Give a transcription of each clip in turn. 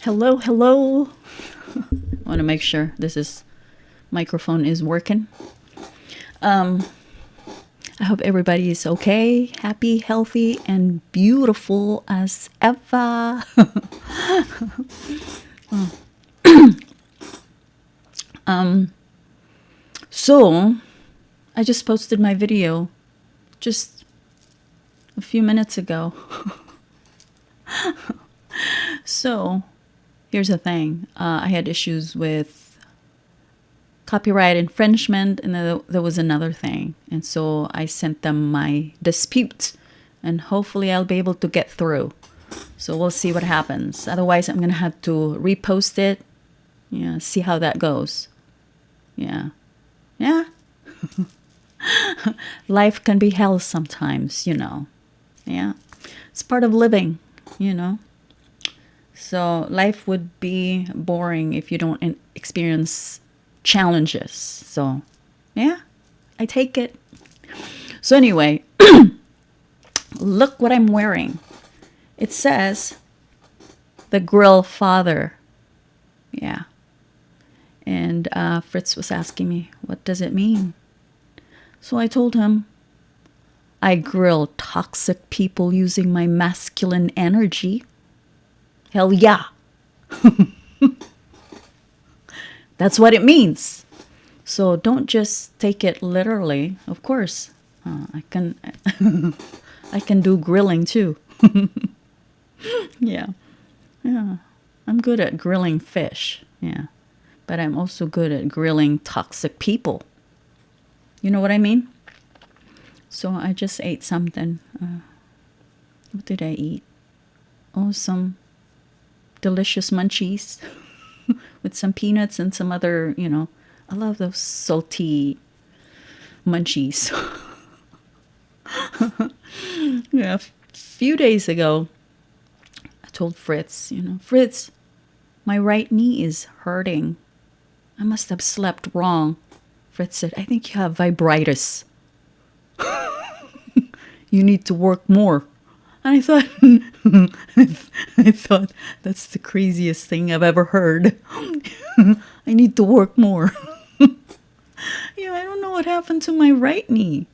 Hello, hello. I want to make sure microphone is working. I hope everybody is okay, happy, healthy, and beautiful as ever. So, I just posted my video just a few minutes ago. So, here's the thing. I had issues with copyright infringement, and there was another thing. And so I sent them my dispute, and hopefully I'll be able to get through. So we'll see what happens. Otherwise, I'm going to have to repost it. Yeah, see how that goes. Yeah. Yeah. Life can be hell sometimes, Yeah. It's part of living. So life would be boring if you don't experience challenges. So, yeah, I take it. So anyway, look what I'm wearing. It says the grill father. Yeah. And Fritz was asking me, what does it mean? So I told him, I grill toxic people using my masculine energy. Hell yeah. That's what it means. So don't just take it literally. Of course, I can I can do grilling too. Yeah. Yeah. I'm good at grilling fish. Yeah. But I'm also good at grilling toxic people. You know what I mean? So I just ate something. What did I eat? Oh, some delicious munchies with some peanuts and some other, I love those salty munchies. Yeah, a few days ago, I told Fritz, Fritz, my right knee is hurting. I must have slept wrong. Fritz said, I think you have vibritis. You need to work more. And I thought, I thought that's the craziest thing I've ever heard. I need to work more. I don't know what happened to my right knee.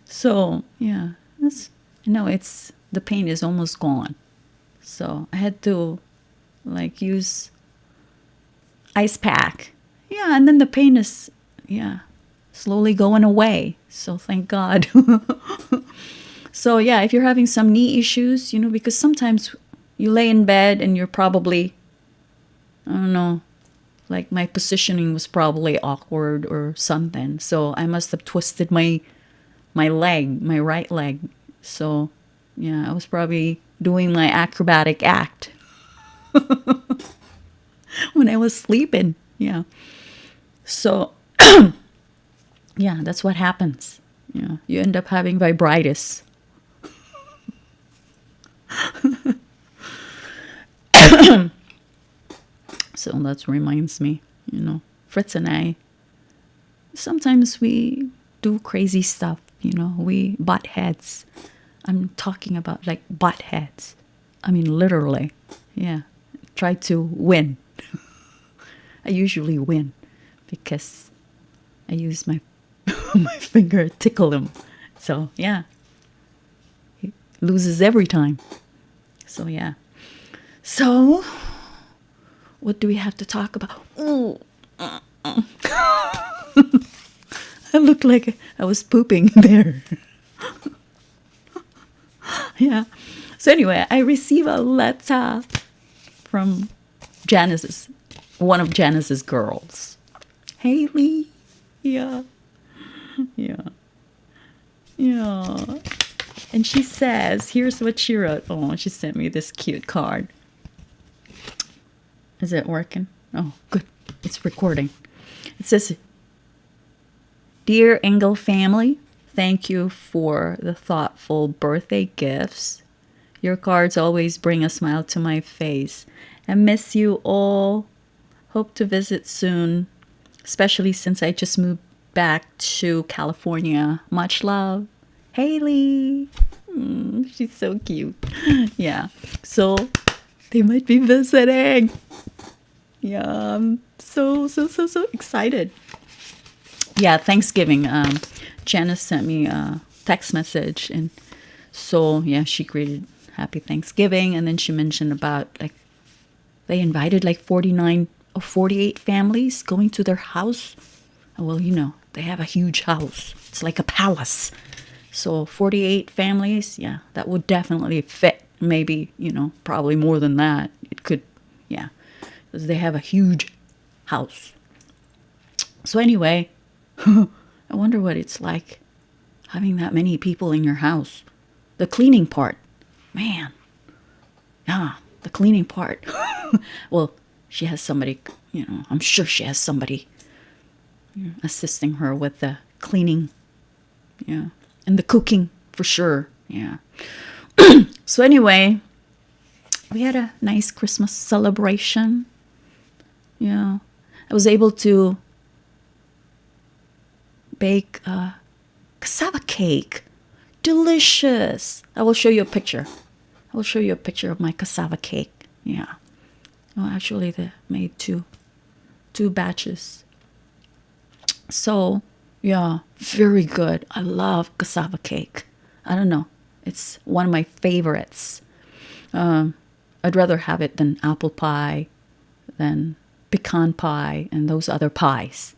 So yeah, it's the pain is almost gone. So I had to use ice pack. Yeah, and then the pain is slowly going away. So thank God. So yeah, if you're having some knee issues, because sometimes you lay in bed and you're probably, I don't know, my positioning was probably awkward or something. So I must have twisted my leg, my right leg. So yeah, I was probably doing my acrobatic act when I was sleeping. Yeah. So yeah, that's what happens. Yeah, you end up having vibritis. So that reminds me, Fritz and I, sometimes we do crazy stuff, we butt heads. I'm talking about butt heads. I mean, literally. Yeah. Try to win. I usually win because I use my my finger to tickle him. So yeah. He loses every time. So yeah. So what do we have to talk about? Ooh. I looked like I was pooping there. Yeah. So anyway, I received a letter from one of Janice's girls. Haley. Yeah. Yeah. Yeah. And she says, here's what she wrote. Oh, she sent me this cute card. Is it working? Oh, good. It's recording. It says, Dear Engel family, thank you for the thoughtful birthday gifts. Your cards always bring a smile to my face. I miss you all. Hope to visit soon, especially since I just moved back to California. Much love, Haley. She's so cute. Yeah. So They might be visiting. Yeah, I'm so excited. Yeah, Thanksgiving. Janice sent me a text message, and so yeah, she greeted Happy Thanksgiving, and then she mentioned about like they invited like 49 or 48 families going to their house. Well, they have a huge house. It's like a palace. So 48 families, yeah, that would definitely fit. Maybe, probably more than that. It could, yeah, because they have a huge house. So anyway, I wonder what it's like having that many people in your house. The cleaning part, man, yeah, the cleaning part. Well, she has somebody, I'm sure she has somebody assisting her with the cleaning, yeah, and the cooking for sure, yeah. So anyway, we had a nice Christmas celebration. Yeah, I was able to bake a cassava cake. Delicious. I will show you a picture. I will show you a picture of my cassava cake. Yeah. Well, actually, they made two batches. So, yeah, very good. I love cassava cake. I don't know. It's one of my favorites. I'd rather have it than apple pie, than pecan pie, and those other pies.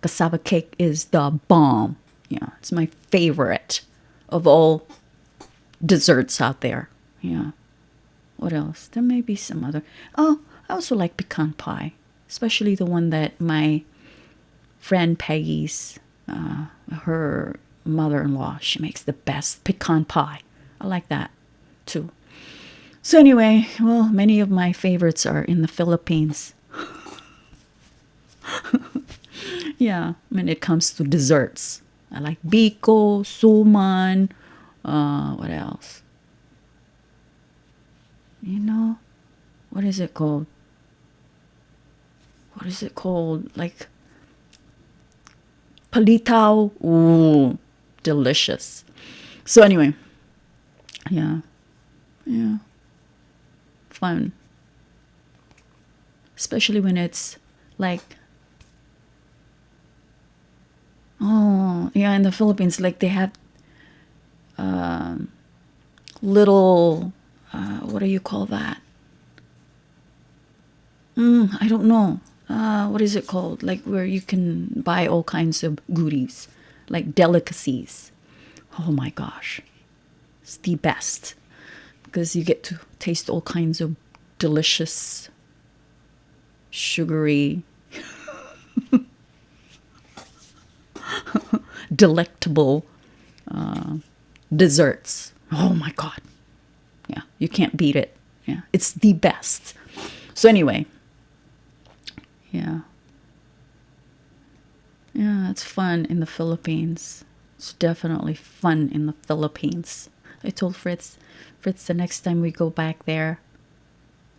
Cassava cake is the bomb. Yeah, it's my favorite of all desserts out there. Yeah. What else? There may be some other. Oh, I also like pecan pie, especially the one that my friend Peggy's, her mother-in-law, she makes the best pecan pie. I like that too. So anyway, well, many of my favorites are in the Philippines. Yeah, when it comes to desserts, I like biko, suman. What else? What is it called? What is it called? Like palitaw. Ooh, delicious. So anyway, yeah, fun. Especially when it's like, oh yeah, in the Philippines, like they have little, what do you call that? I don't know. What is it called? Like where you can buy all kinds of goodies, like delicacies. Oh my gosh. It's the best because you get to taste all kinds of delicious, sugary, delectable desserts. Oh my God. Yeah, you can't beat it. Yeah, it's the best. So anyway, yeah. Yeah, it's fun in the Philippines. It's definitely fun in the Philippines. I told Fritz, the next time we go back there,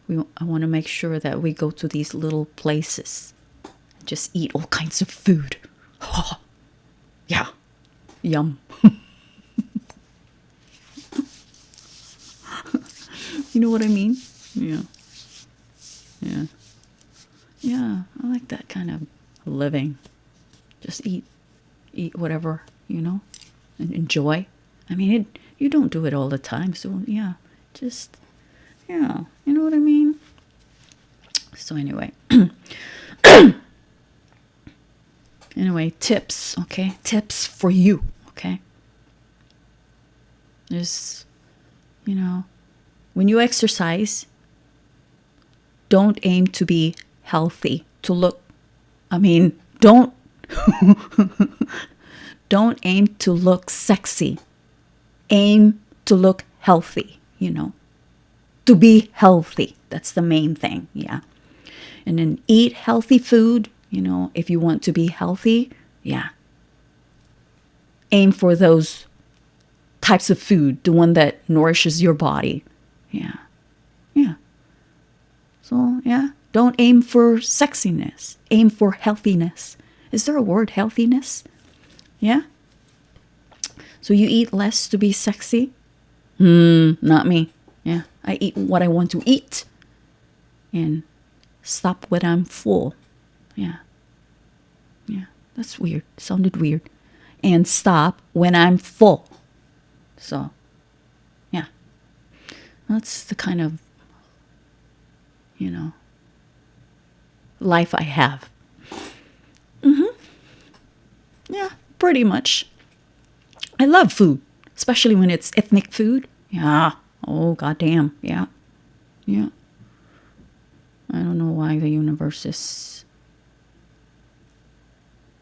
I want to make sure that we go to these little places. Just eat all kinds of food. Oh, yeah. Yum. You know what I mean? Yeah. Yeah. Yeah, I like that kind of living. Just eat whatever, and enjoy. I mean, you don't do it all the time, so yeah, just, yeah, you know what I mean? So anyway, tips, okay? Tips for you, okay? There's, when you exercise, don't aim to be healthy, to look, don't don't aim to look sexy. Aim to look healthy, to be healthy. That's the main thing, yeah. And then eat healthy food, if you want to be healthy, yeah. Aim for those types of food, the one that nourishes your body, yeah. Yeah. So, yeah, don't aim for sexiness. Aim for healthiness. Is there a word, healthiness? Yeah? So you eat less to be sexy? Not me. Yeah, I eat what I want to eat. And stop when I'm full. Yeah. Yeah. That's weird. Sounded weird. And stop when I'm full. So, yeah. That's the kind of, life I have. Yeah, pretty much. I love food, especially when it's ethnic food. Yeah. Oh, goddamn. Yeah. Yeah. I don't know why the universe is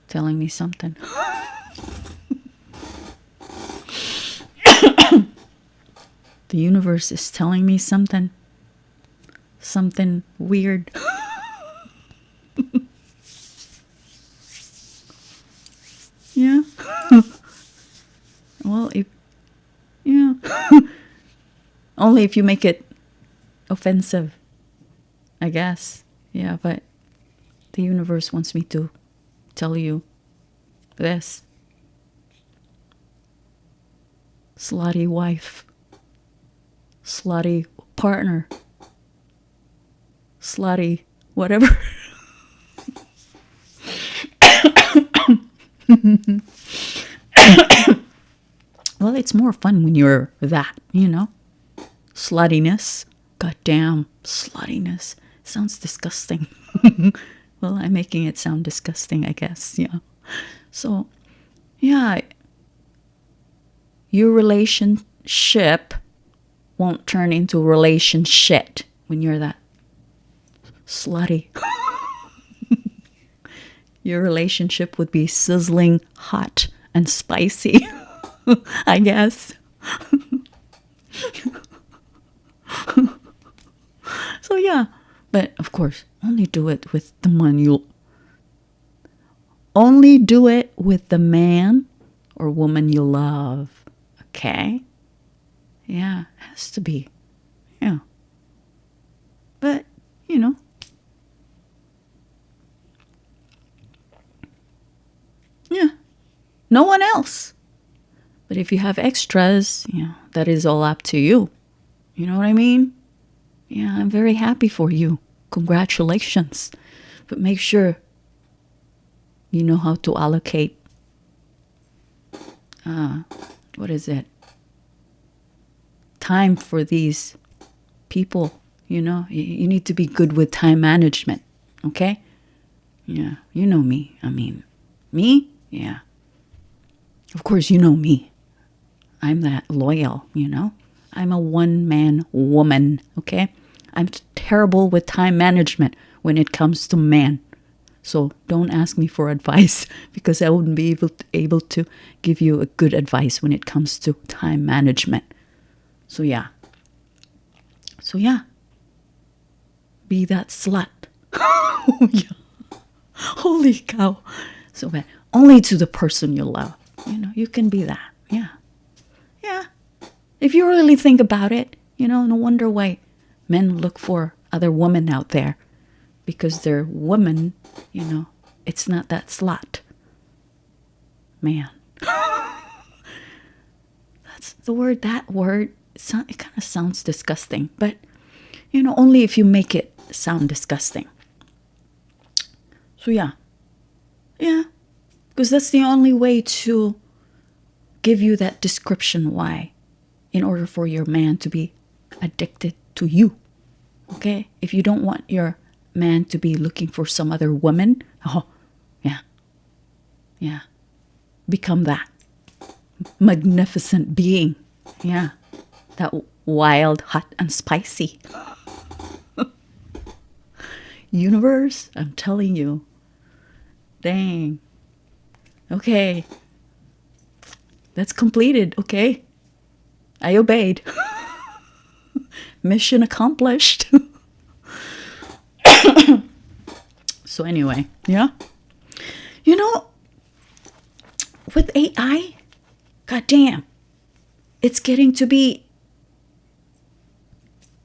telling me something. The universe is telling me something. Something weird. Yeah. Well, yeah. Only if you make it offensive, I guess. Yeah, but the universe wants me to tell you this. Slutty wife. Slutty partner. Slutty whatever. Well, it's more fun when you're that, Sluttiness. Goddamn, sluttiness. Sounds disgusting. Well, I'm making it sound disgusting, I guess. Yeah. So, yeah. Your relationship won't turn into relationship when you're that slutty. Your relationship would be sizzling hot and spicy, I guess. So yeah, but of course, only do it with the only do it with the man or woman you love. Okay? Yeah, it has to be. Yeah. But, yeah, no one else. But if you have extras, that is all up to you. You know what I mean? Yeah, I'm very happy for you. Congratulations. But make sure you know how to allocate, what is it? Time for these people, You need to be good with time management. Okay? Yeah, you know me. I mean, me? Yeah. Of course, you know me. I'm that loyal, I'm a one-man woman, okay? I'm terrible with time management when it comes to men. So don't ask me for advice because I wouldn't be able to give you a good advice when it comes to time management. So yeah. Be that slut. Oh, yeah. Holy cow. So bad. Only to the person you love. You can be that. Yeah. Yeah. If you really think about it, no wonder why men look for other women out there. Because they're women, it's not that slut. Man. That's the word, that word, it kind of sounds disgusting. But, only if you make it sound disgusting. So yeah. Yeah. Because that's the only way to give you that description why. In order for your man to be addicted to you. Okay? If you don't want your man to be looking for some other woman, yeah. Become that magnificent being. Yeah. That wild, hot, and spicy. Universe, I'm telling you. Dang. Okay. That's completed, okay? I obeyed. Mission accomplished. So anyway, yeah. With AI, goddamn, it's getting to be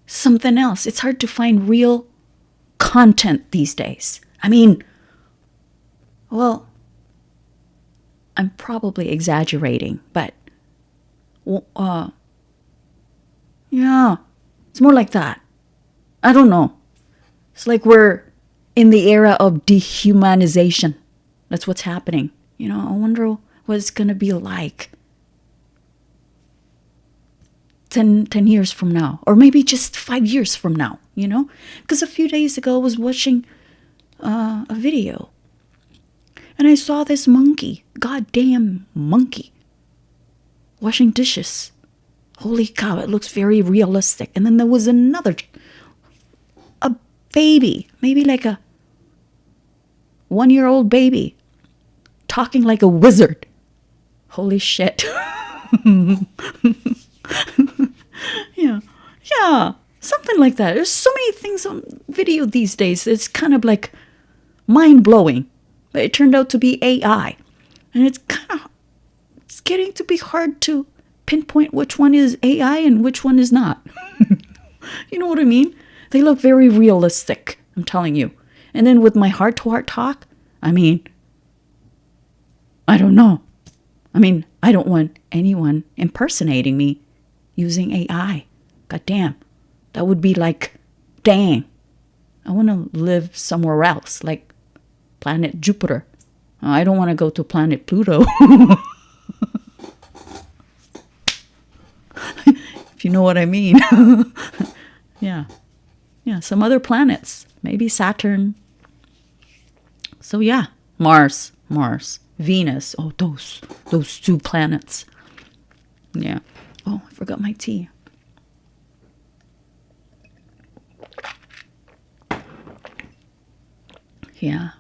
something else. It's hard to find real content these days. I mean, well, I'm probably exaggerating, but yeah. It's more like that. I don't know. It's like we're in the era of dehumanization. That's what's happening. I wonder what it's going to be like 10 years from now, or maybe just 5 years from now, Because a few days ago I was watching a video and I saw this monkey, goddamn monkey, washing dishes. Holy cow, it looks very realistic. And then there was a baby, maybe like a 1-year-old baby, talking like a wizard. Holy shit. Yeah, something like that. There's so many things on video these days. It's kind of like mind-blowing. But it turned out to be AI. And it's getting to be hard to pinpoint which one is AI and which one is not. You know what I mean? They look very realistic, I'm telling you. And then with my heart-to-heart talk, I don't know. I don't want anyone impersonating me using AI. God damn. That would be like, dang. I want to live somewhere else, like planet Jupiter. I don't want to go to planet Pluto. If you know what I mean. Yeah. Yeah, some other planets. Maybe Saturn. So yeah, Mars, Venus. Oh, those 2 planets. Yeah. Oh, I forgot my tea. Yeah.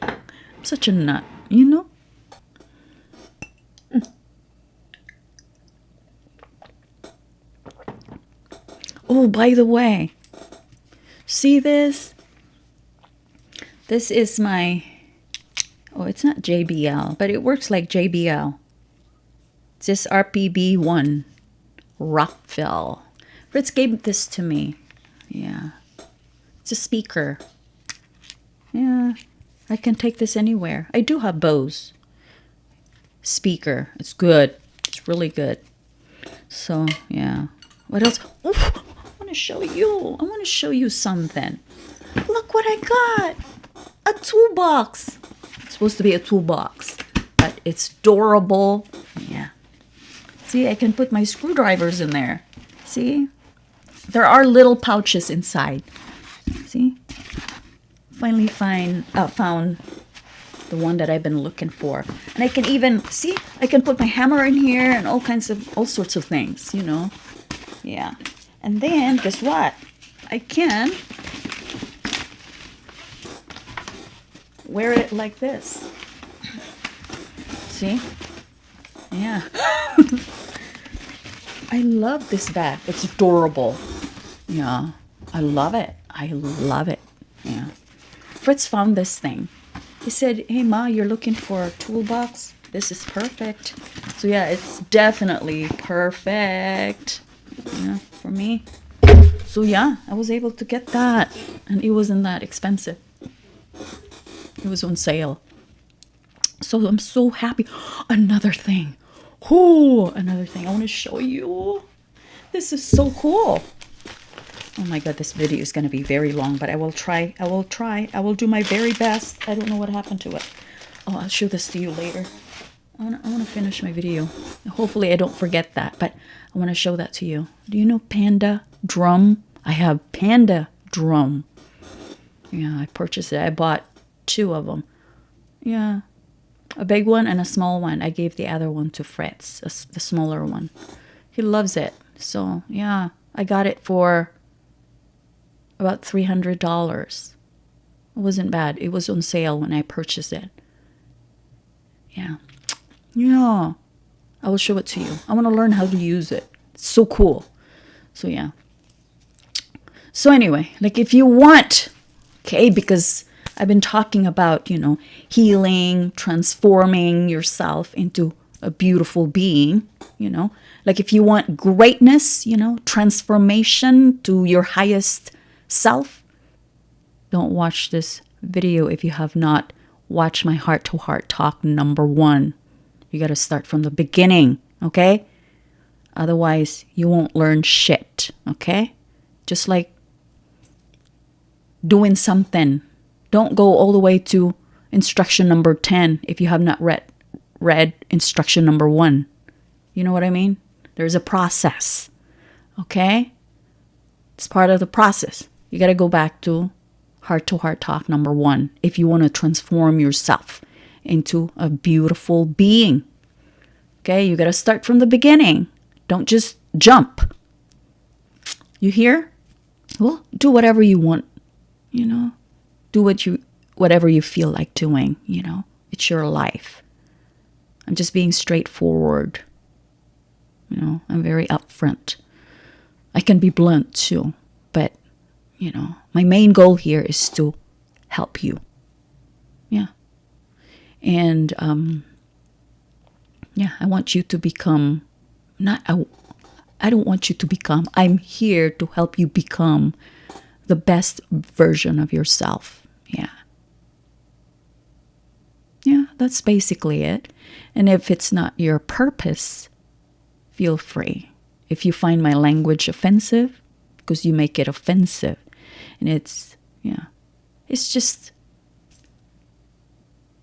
I'm such a nut, Oh, by the way, see this? This is my, it's not JBL, but it works like JBL. It's this RPB1 Rockville. Fritz gave this to me. Yeah. It's a speaker. Yeah. I can take this anywhere. I do have Bose speaker. It's good. It's really good. So, yeah. What else? Oof, I want to show you. I want to show you something. Look what I got. A toolbox. It's supposed to be a toolbox, but it's durable. Yeah. See, I can put my screwdrivers in there. See? There are little pouches inside. See? Finally found the one that I've been looking for. And I can even, see? I can put my hammer in here and all sorts of things, Yeah. And then, guess what? I can wear it like this. See? Yeah. I love this bag. It's adorable. Yeah. I love it. Yeah. Fritz found this thing. He said, hey, Ma, you're looking for a toolbox? This is perfect. So, yeah, it's definitely perfect. For me. So, yeah, I was able to get that. And it wasn't that expensive. It was on sale. So, I'm so happy. Another thing. Another thing I want to show you. This is so cool. Oh my God, this video is going to be very long, but I will try. I will do my very best. I don't know what happened to it. Oh, I'll show this to you later. I want to finish my video. Hopefully I don't forget that, but I want to show that to you. Do you know Panda Drum? I have Panda Drum. Yeah, I purchased it. I bought 2 of them. Yeah. A big one and a small one. I gave the other one to Fritz, the smaller one. He loves it. So, yeah, I got it for about $300. It wasn't bad. It was on sale when I purchased it. Yeah. Yeah. I will show it to you. I want to learn how to use it. It's so cool. So, yeah. So, anyway, like if you want, okay, because I've been talking about, healing, transforming yourself into a beautiful being, like if you want greatness, transformation to your highest self, don't watch this video if you have not watched my heart-to-heart talk number 1. You got to start from the beginning, okay? Otherwise, you won't learn shit, okay? Just like doing something. Don't go all the way to instruction number 10 if you have not read instruction number 1. You know what I mean? There's a process, okay? It's part of the process. You got to go back to heart talk number 1 if you want to transform yourself into a beautiful being. Okay, you got to start from the beginning. Don't just jump. You hear? Well, do whatever you want, you know. Do whatever you feel like doing, you know. It's your life. I'm just being straightforward. You know, I'm very upfront. I can be blunt too, but you know, my main goal here is to help you. Yeah. And yeah, I want you to become I don't want you to become. I'm here to help you become the best version of yourself. Yeah. Yeah, that's basically it. And if it's not your purpose, feel free. If you find my language offensive, because you make it offensive, and it's just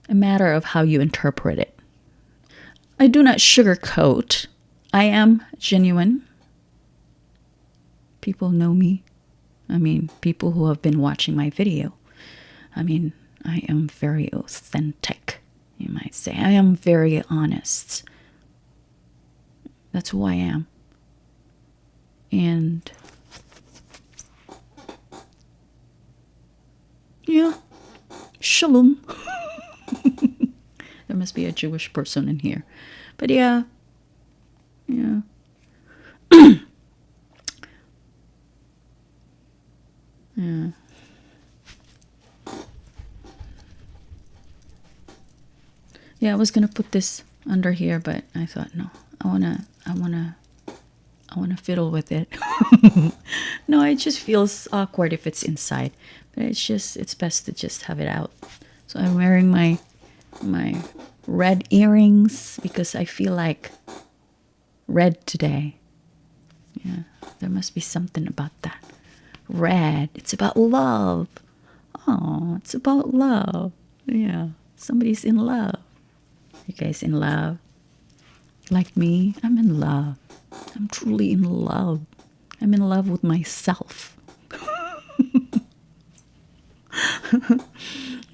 a matter of how you interpret it. I do not sugarcoat. I am genuine. People know me. I mean, people who have been watching my video. I mean, I am very authentic, you might say. I am very honest. That's who I am. And yeah, shalom. There must be a Jewish person in here. But yeah. Yeah. Yeah. Yeah, I was gonna put this under here, but I thought no. I wanna fiddle with it. No, it just feels awkward if it's inside. But it's best to just have it out. So I'm wearing my red earrings because I feel like red today. Yeah, there must be something about that. Red, it's about love. Oh, it's about love. Yeah, somebody's in love. You guys in love? Like me, I'm in love. I'm truly in love. I'm in love with myself.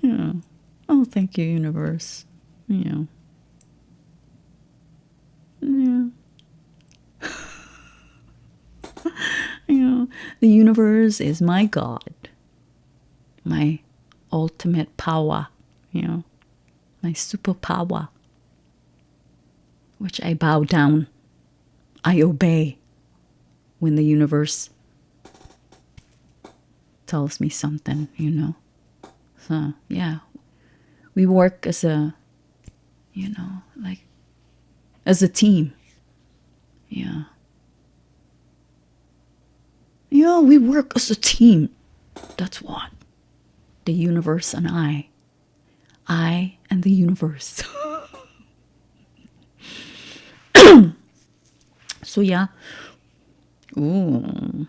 Yeah. Oh, thank you, universe. Yeah. Yeah. Yeah. The universe is my God. My ultimate power. You know. My superpower. Which I bow down. I obey when the universe tells me something, you know. So, yeah. We work as a, you know, like, as a team. Yeah. Yeah, we work as a team. That's what. The universe and I. I and the universe. So, yeah. Ooh.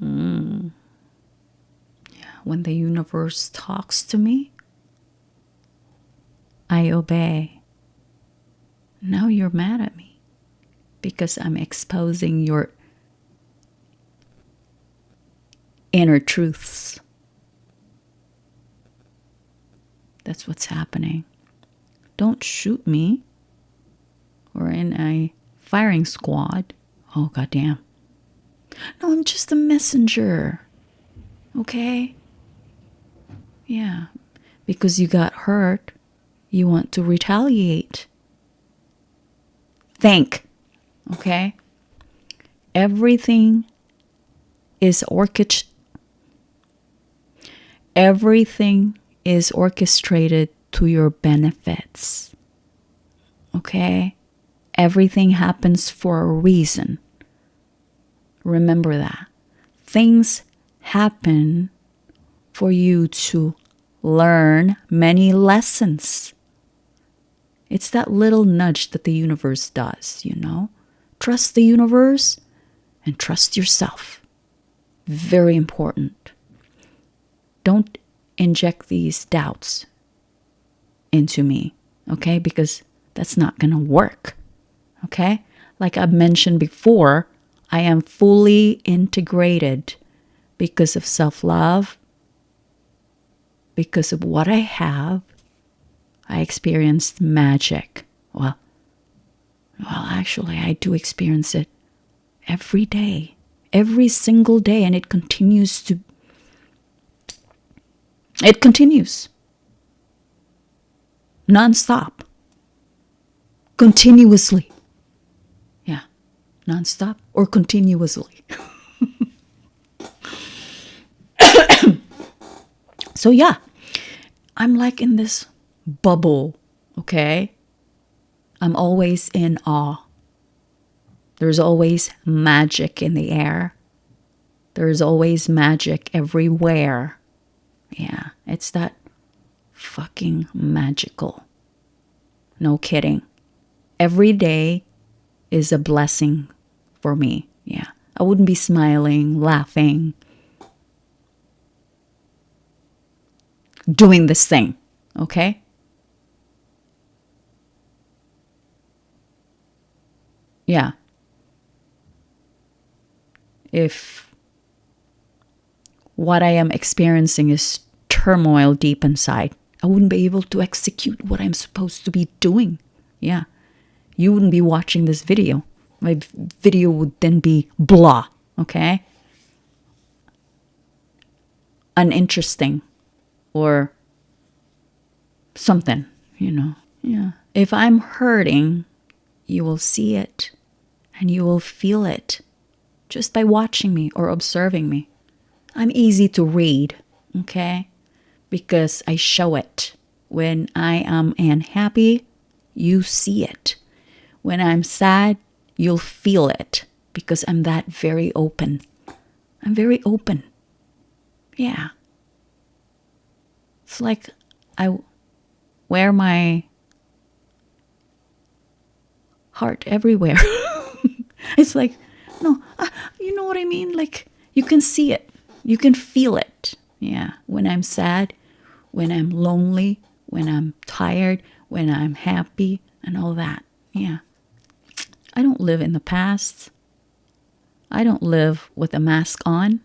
Yeah, when the universe talks to me, I obey. Now you're mad at me because I'm exposing your inner truths. That's what's happening. Don't shoot me. We're in a firing squad. Oh, goddamn. No, I'm just a messenger. Okay? Yeah. Because you got hurt, you want to retaliate. Think. Okay? Everything is orchestrated to your benefits. Okay? Everything happens for a reason. Remember that. Things happen for you to learn many lessons. It's that little nudge that the universe does, you know, Trust the universe and trust yourself. Very important. Don't inject these doubts into me, okay? Because that's not going to work, okay? Like I mentioned before, I am fully integrated because of self-love, because of what I have. I experienced magic. Well, actually, I do experience it every day, every single day, and it continues. Non-stop, continuously. Yeah, non-stop or continuously. So yeah, I'm like in this bubble, okay? I'm always in awe. There's always magic in the air. There's always magic everywhere. Yeah, it's that fucking magical. No kidding. Every day is a blessing for me. Yeah, I wouldn't be smiling, laughing, doing this thing, okay? Yeah. If what I am experiencing is turmoil deep inside, I wouldn't be able to execute what I'm supposed to be doing. Yeah. You wouldn't be watching this video. My video would then be blah, okay? Uninteresting or something, Yeah. If I'm hurting, you will see it and you will feel it just by watching me or observing me. I'm easy to read, okay? Because I show it. When I am unhappy, you see it. When I'm sad, you'll feel it because I'm that very open. I'm very open. Yeah. It's like I wear my heart everywhere. It's like, no, you know what I mean? Like, you can see it. You can feel it. Yeah. When I'm sad, when I'm lonely, when I'm tired, when I'm happy, and all that. Yeah. I don't live in the past. I don't live with a mask on.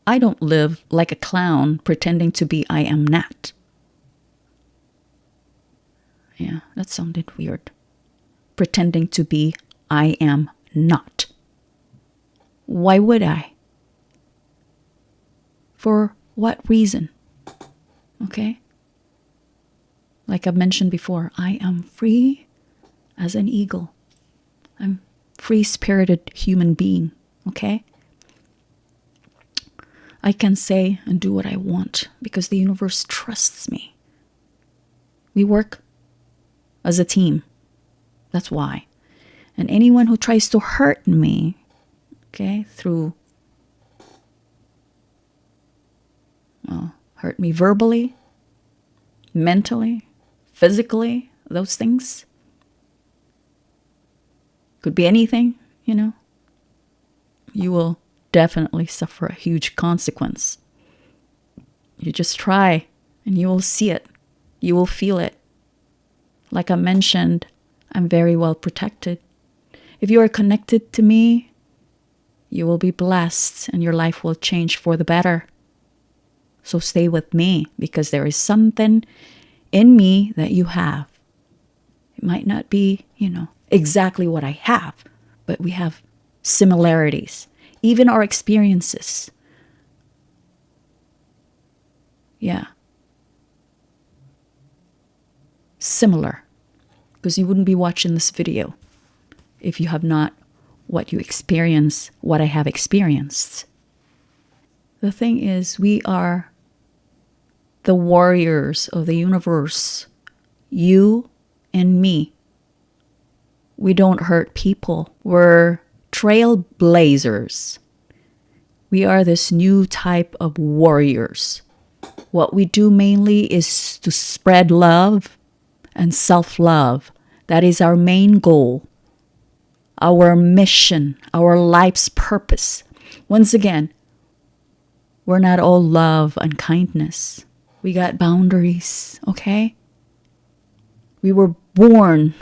I don't live like a clown pretending to be I am not. Yeah, that sounded weird. Pretending to be I am not. Why would I? For what reason? Okay? Like I've mentioned before, I am free as an eagle. I'm free-spirited human being, okay? I can say and do what I want because the universe trusts me. We work as a team. That's why. And anyone who tries to hurt me, okay, hurt me verbally, mentally, physically, those things. Could be anything, You will definitely suffer a huge consequence. You just try and you will see it. You will feel it. Like I mentioned, I'm very well protected. If you are connected to me, you will be blessed and your life will change for the better. So stay with me because there is something in me that you have. It might not be, exactly what I have, but we have similarities. Even our experiences. Yeah. Similar. Because you wouldn't be watching this video if you have not what I have experienced. The thing is, we are the warriors of the universe. You and me. We don't hurt people. We're trailblazers. We are this new type of warriors. What we do mainly is to spread love and self-love. That is our main goal. our mission, our life's purpose. Once again, we're not all love and kindness. We got boundaries, okay? We were born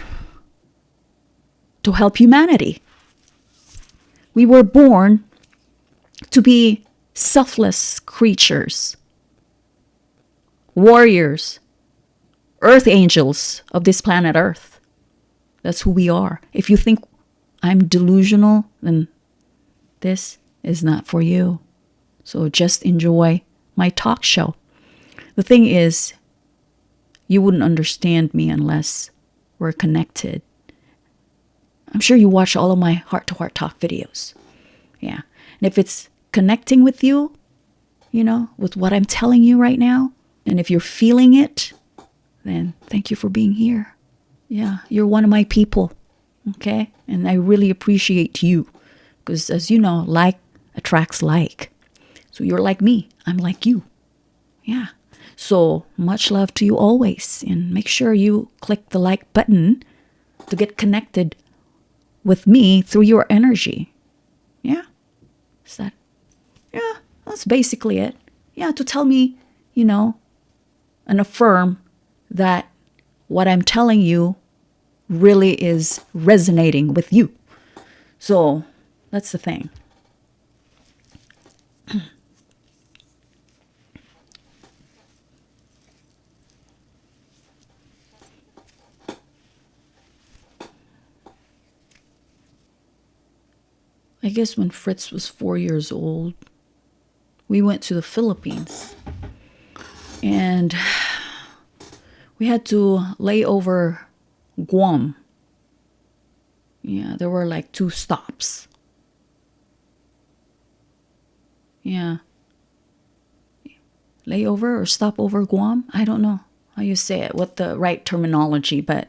to help humanity. We were born to be selfless creatures, warriors, earth angels of this planet Earth. That's who we are. If you think I'm delusional, then this is not for you. So just enjoy my talk show. The thing is, you wouldn't understand me unless we're connected. I'm sure you watch all of my heart-to-heart talk videos. Yeah. And if it's connecting with you, with what I'm telling you right now, and if you're feeling it, then thank you for being here. Yeah, you're one of my people, okay? And I really appreciate you because, as you know, like attracts like. So you're like me. I'm like you. Yeah. So much love to you always. And make sure you click the like button to get connected with me through your energy. Yeah. Is that? Yeah, that's basically it. Yeah, to tell me, and affirm that what I'm telling you really is resonating with you. So that's the thing. I guess when Fritz was 4 years old, we went to the Philippines. And we had to lay over Guam. Yeah, there were like 2 stops. Yeah. Layover or stop over Guam? I don't know how you say it, what the right terminology, but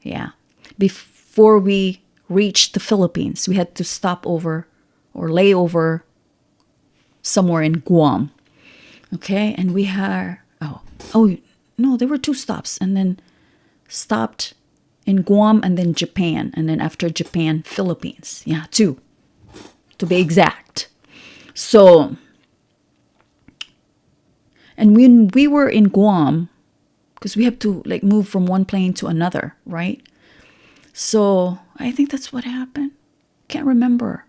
yeah. Before we reached the Philippines, we had to stop over or lay over somewhere in Guam. Okay, and we had, no, there were 2 stops, and then stopped in Guam and then Japan, and then after Japan, Philippines. Yeah, 2, to be exact. So, and when we were in Guam, because we have to like move from one plane to another, right? So I think that's what happened. Can't remember.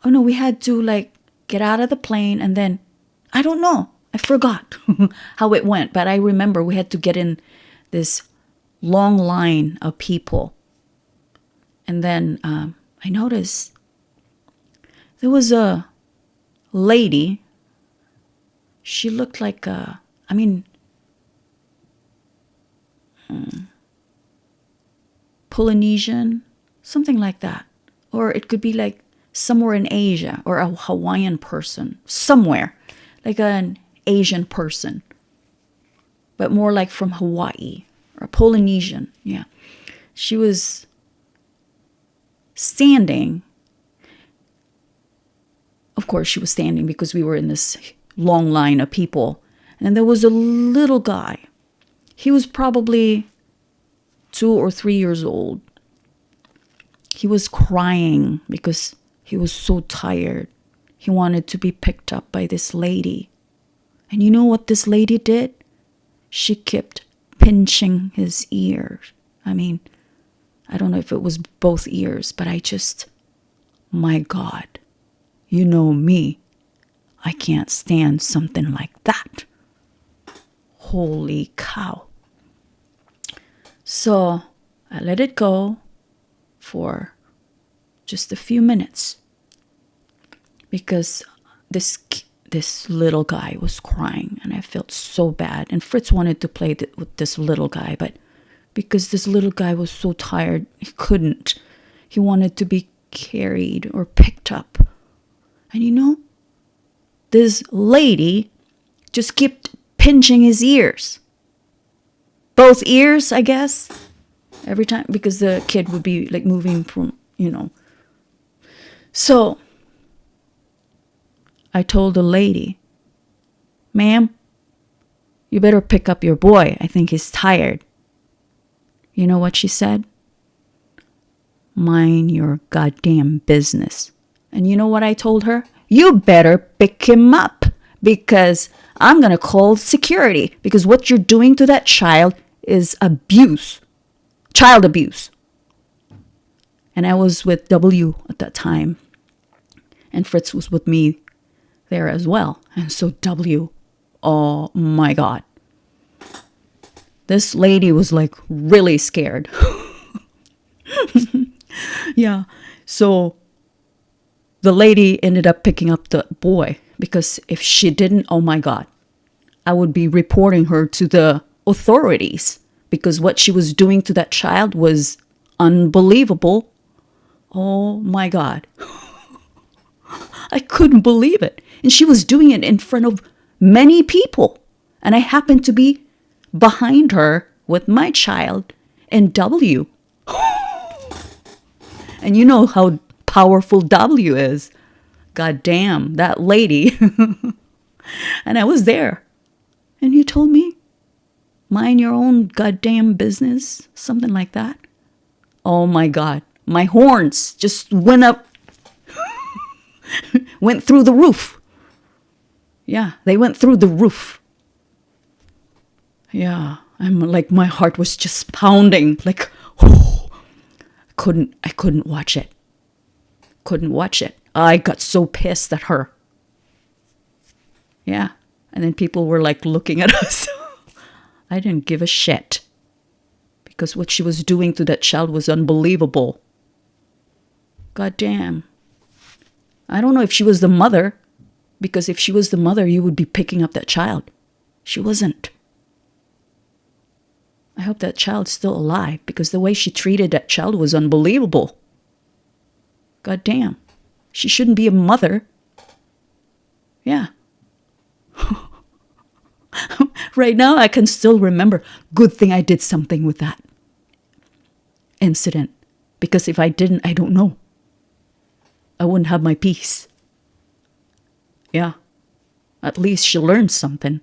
Oh no, we had to like get out of the plane and then, I don't know. I forgot how it went, but I remember we had to get in this long line of people. And then I noticed there was a lady. She looked like Polynesian, something like that. Or it could be like somewhere in Asia, or a Hawaiian person, somewhere, like an Asian person, but more like from Hawaii, or Polynesian. Yeah. She was standing. Of course, she was standing because we were in this long line of people. And there was a little guy. He was probably 2 or 3 years old. He was crying because he was so tired. He wanted to be picked up by this lady. And you know what this lady did? She kept pinching his ears. I don't know if it was both ears, but my God, you know me. I can't stand something like that. Holy cow. So I let it go for just a few minutes because this little guy was crying and I felt so bad. And Fritz wanted to play with this little guy, but because this little guy was so tired, he couldn't. He wanted to be carried or picked up. And this lady just kept pinching his ears. Both ears, I guess. Every time, because the kid would be like moving from, So, I told the lady, "Ma'am, you better pick up your boy. I think he's tired." You know what she said? Mind your goddamn business. And you know what I told her? You better pick him up because I'm going to call security because what you're doing to that child is abuse, child abuse. And I was with W at that time. And Fritz was with me there as well. And so W, oh my God. This lady was like really scared. Yeah. So the lady ended up picking up the boy because if she didn't, oh my God, I would be reporting her to the authorities because what she was doing to that child was unbelievable. Oh my God. I couldn't believe it. And she was doing it in front of many people. And I happened to be behind her with my child and W. And you know how powerful W is. God damn, that lady. And I was there. And you told me, mind your own goddamn business. Something like that. Oh my God. My horns just went up. Went through the roof. Yeah, they went through the roof. Yeah, I'm like, my heart was just pounding. Like, oh, I couldn't watch it. Couldn't watch it. I got so pissed at her. Yeah. And then people were like looking at us. I didn't give a shit. Because what she was doing to that child was unbelievable. God damn. I don't know if she was the mother. Because if she was the mother, you would be picking up that child. She wasn't. I hope that child's still alive. Because the way she treated that child was unbelievable. God damn. She shouldn't be a mother. Yeah. Right now, I can still remember. Good thing I did something with that incident. Because if I didn't, I don't know. I wouldn't have my peace. Yeah. At least she learned something.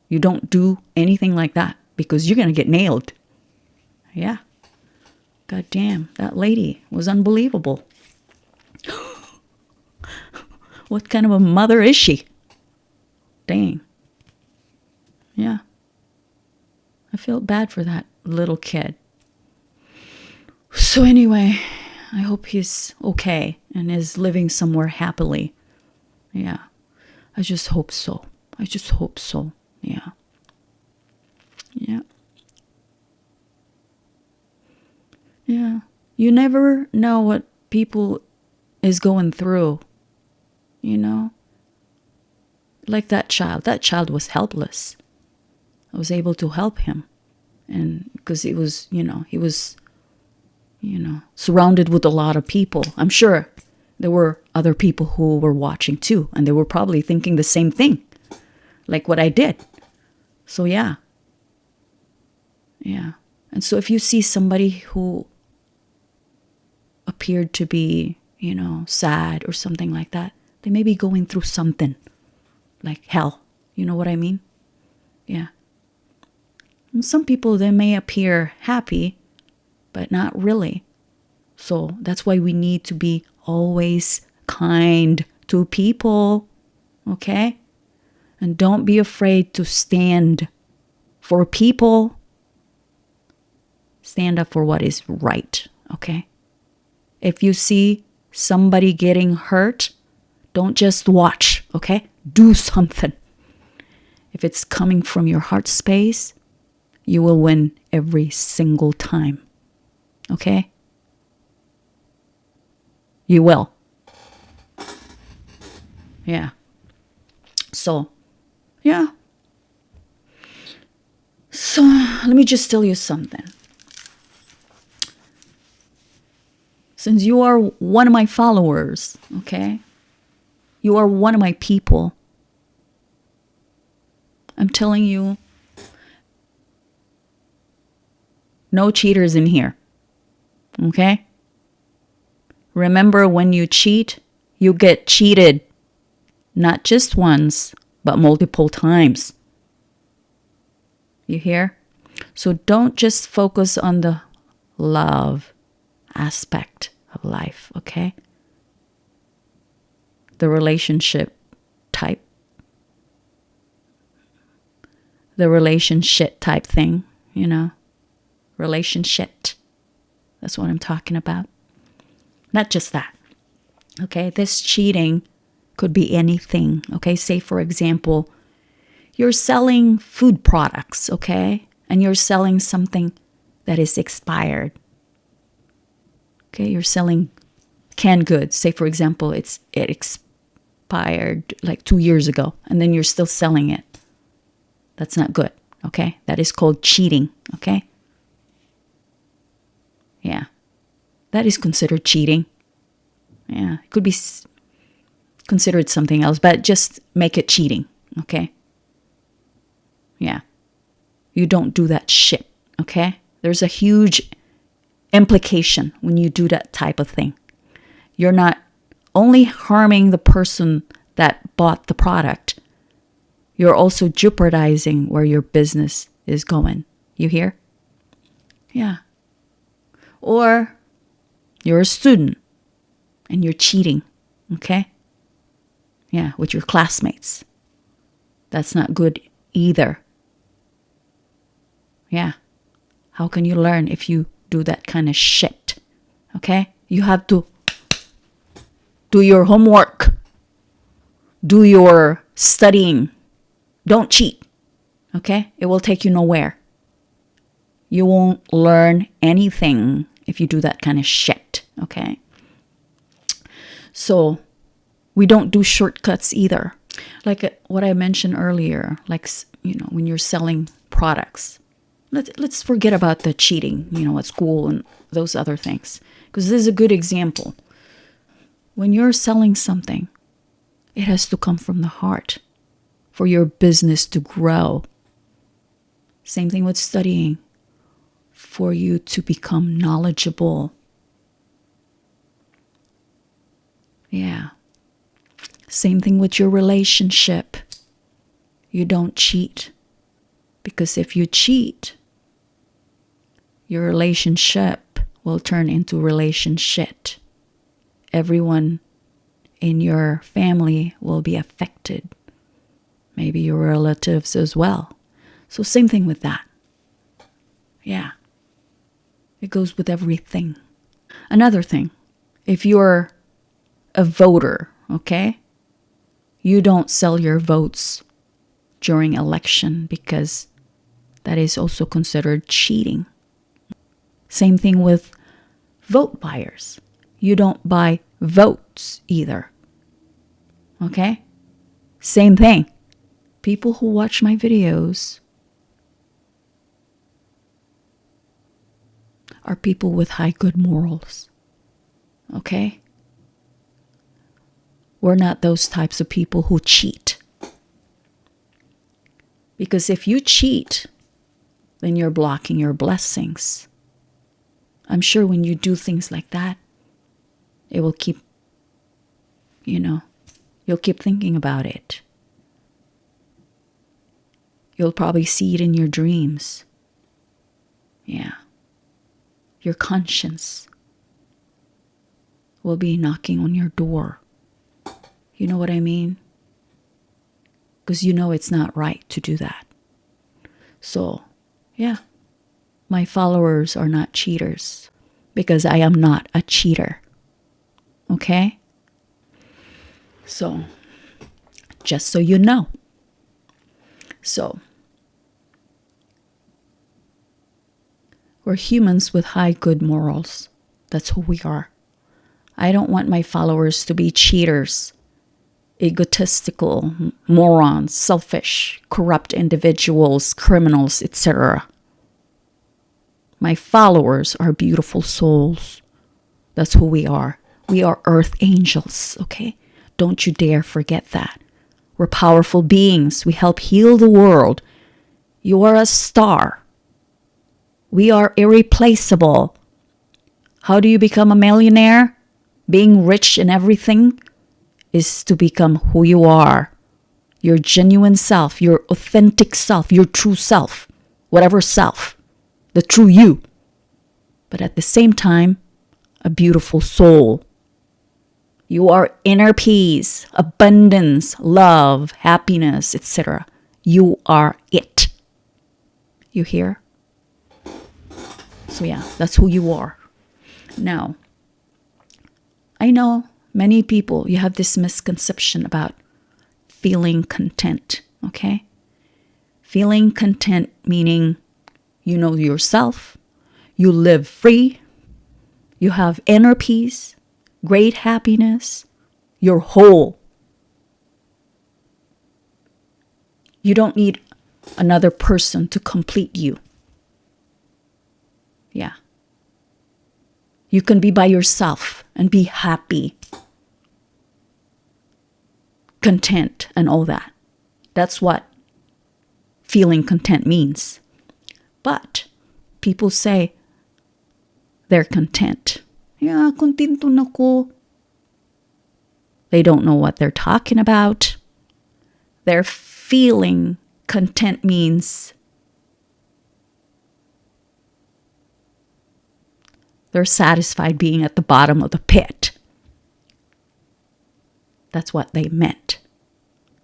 You don't do anything like that because you're going to get nailed. Yeah. God damn. That lady was unbelievable. What kind of a mother is she? Dang. Yeah. I felt bad for that little kid. So anyway, I hope he's okay and is living somewhere happily. Yeah. I just hope so. I just hope so. Yeah. Yeah. Yeah. You never know what people is going through. You know? Like that child. That child was helpless. I was able to help him. And because he was, surrounded with a lot of people. I'm sure there were other people who were watching too. And they were probably thinking the same thing. Like what I did. So yeah. Yeah. And so if you see somebody who appeared to be, sad or something like that, they may be going through something. Like hell. You know what I mean? Yeah. And some people, they may appear happy, but not really. So that's why we need to be always kind to people. Okay? And don't be afraid to stand for people. Stand up for what is right. Okay? If you see somebody getting hurt, don't just watch. Okay? Do something. If it's coming from your heart space, you will win every single time. Okay? You will. Yeah. So, yeah. So, let me just tell you something. Since you are one of my followers, okay? You are one of my people. I'm telling you, no cheaters in here. Okay? Remember, when you cheat, you get cheated. Not just once, but multiple times. You hear? So don't just focus on the love. aspect of life, okay? The relationship type. The relationship type thing, relationship. That's what I'm talking about. Not just that. Okay, this cheating could be anything. Okay, say for example, you're selling food products, okay? And you're selling something that is expired. Okay, you're selling canned goods. Say for example, it expired like 2 years ago, and then you're still selling it. That's not good, okay? That is called cheating, okay? Yeah. That is considered cheating. Yeah, it could be considered something else, but just make it cheating, okay? Yeah. You don't do that shit, okay? There's a huge implication when you do that type of thing. You're not only harming the person that bought the product, you're also jeopardizing where your business is going. You hear? Yeah. Or you're a student and you're cheating, okay? Yeah, with your classmates. That's not good either. Yeah. How can you learn if you do that kind of shit? Okay? You have to do your homework. Do your studying. Don't cheat. Okay? It will take you nowhere. You won't learn anything if you do that kind of shit. Okay? So, we don't do shortcuts either. Like what I mentioned earlier, like, when you're selling products. Let's forget about the cheating, at school and those other things. Because this is a good example. When you're selling something, it has to come from the heart for your business to grow. Same thing with studying. For you to become knowledgeable. Yeah. Same thing with your relationship. You don't cheat. Because if you cheat, your relationship will turn into relationship. Everyone in your family will be affected. Maybe your relatives as well. So same thing with that. Yeah. It goes with everything. Another thing, if you're a voter, okay, you don't sell your votes during election because that is also considered cheating. Same thing with vote buyers. You don't buy votes either. Okay? Same thing. People who watch my videos are people with high good morals. Okay? We're not those types of people who cheat. Because if you cheat, then you're blocking your blessings. I'm sure when you do things like that, it will keep, you'll keep thinking about it. You'll probably see it in your dreams. Yeah. Your conscience will be knocking on your door. You know what I mean? Because it's not right to do that. So, yeah. My followers are not cheaters because I am not a cheater. Okay? So, just so you know. So, we're humans with high good morals. That's who we are. I don't want my followers to be cheaters, egotistical, morons, selfish, corrupt individuals, criminals, etc. My followers are beautiful souls. That's who we are. We are earth angels, okay? Don't you dare forget that. We're powerful beings. We help heal the world. You are a star. We are irreplaceable. How do you become a millionaire? Being rich in everything is to become who you are. Your genuine self, your authentic self, your true self, whatever self. The true you. But at the same time, a beautiful soul. You are inner peace, abundance, love, happiness, etc. You are it. You hear? So yeah, that's who you are. Now, I know many people, you have this misconception about feeling content, okay? Feeling content meaning you know yourself, you live free, you have inner peace, great happiness, you're whole. You don't need another person to complete you. Yeah. You can be by yourself and be happy, content, and all that. That's what feeling content means. But people say they're content. Yeah, contento na ko. They don't know what they're talking about. Their feeling content means they're satisfied being at the bottom of the pit. That's what they meant.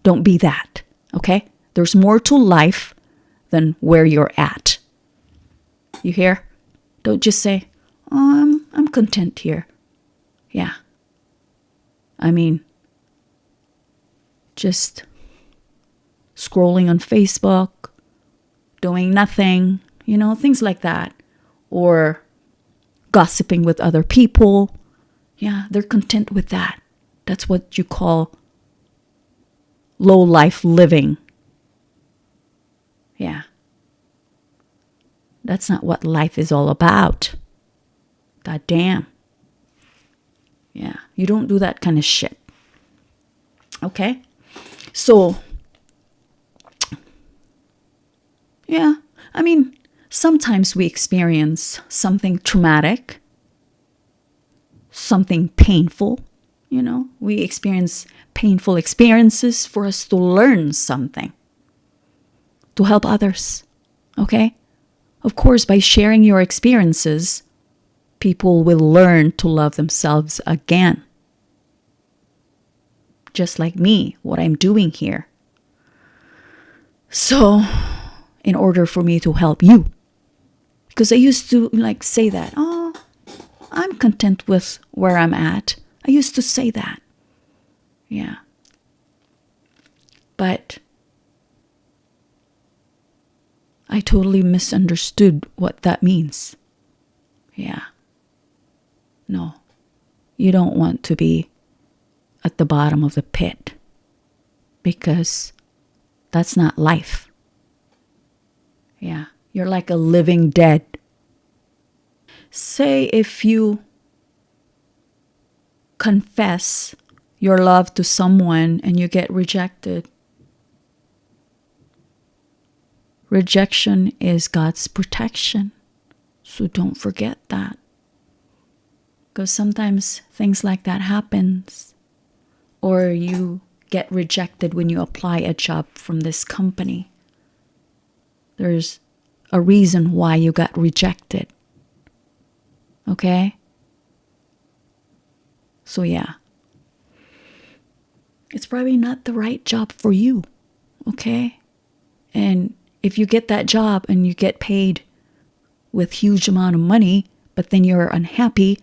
Don't be that, okay? There's more to life than where you're at. You hear? Don't just say, oh, I'm content here. Yeah. I mean, just scrolling on Facebook, doing nothing, things like that. Or gossiping with other people. Yeah, they're content with that. That's what you call low life living. Yeah. That's not what life is all about. God damn. Yeah, you don't do that kind of shit. Okay? So, yeah, I mean, sometimes we experience something traumatic, something painful, We experience painful experiences for us to learn something, to help others, okay? Of course, by sharing your experiences, people will learn to love themselves again. Just like me, what I'm doing here. So, in order for me to help you, because I used to say that, oh, I'm content with where I'm at. I used to say that. Yeah. But I totally misunderstood what that means. Yeah. No, you don't want to be at the bottom of the pit because that's not life. Yeah, you're like a living dead. Say if you confess your love to someone and you get rejected. Rejection is God's protection. So don't forget that. Because sometimes things like that happens. Or you get rejected when you apply a job from this company. There's a reason why you got rejected. Okay? So yeah. It's probably not the right job for you. Okay? And if you get that job and you get paid with huge amount of money, but then you're unhappy,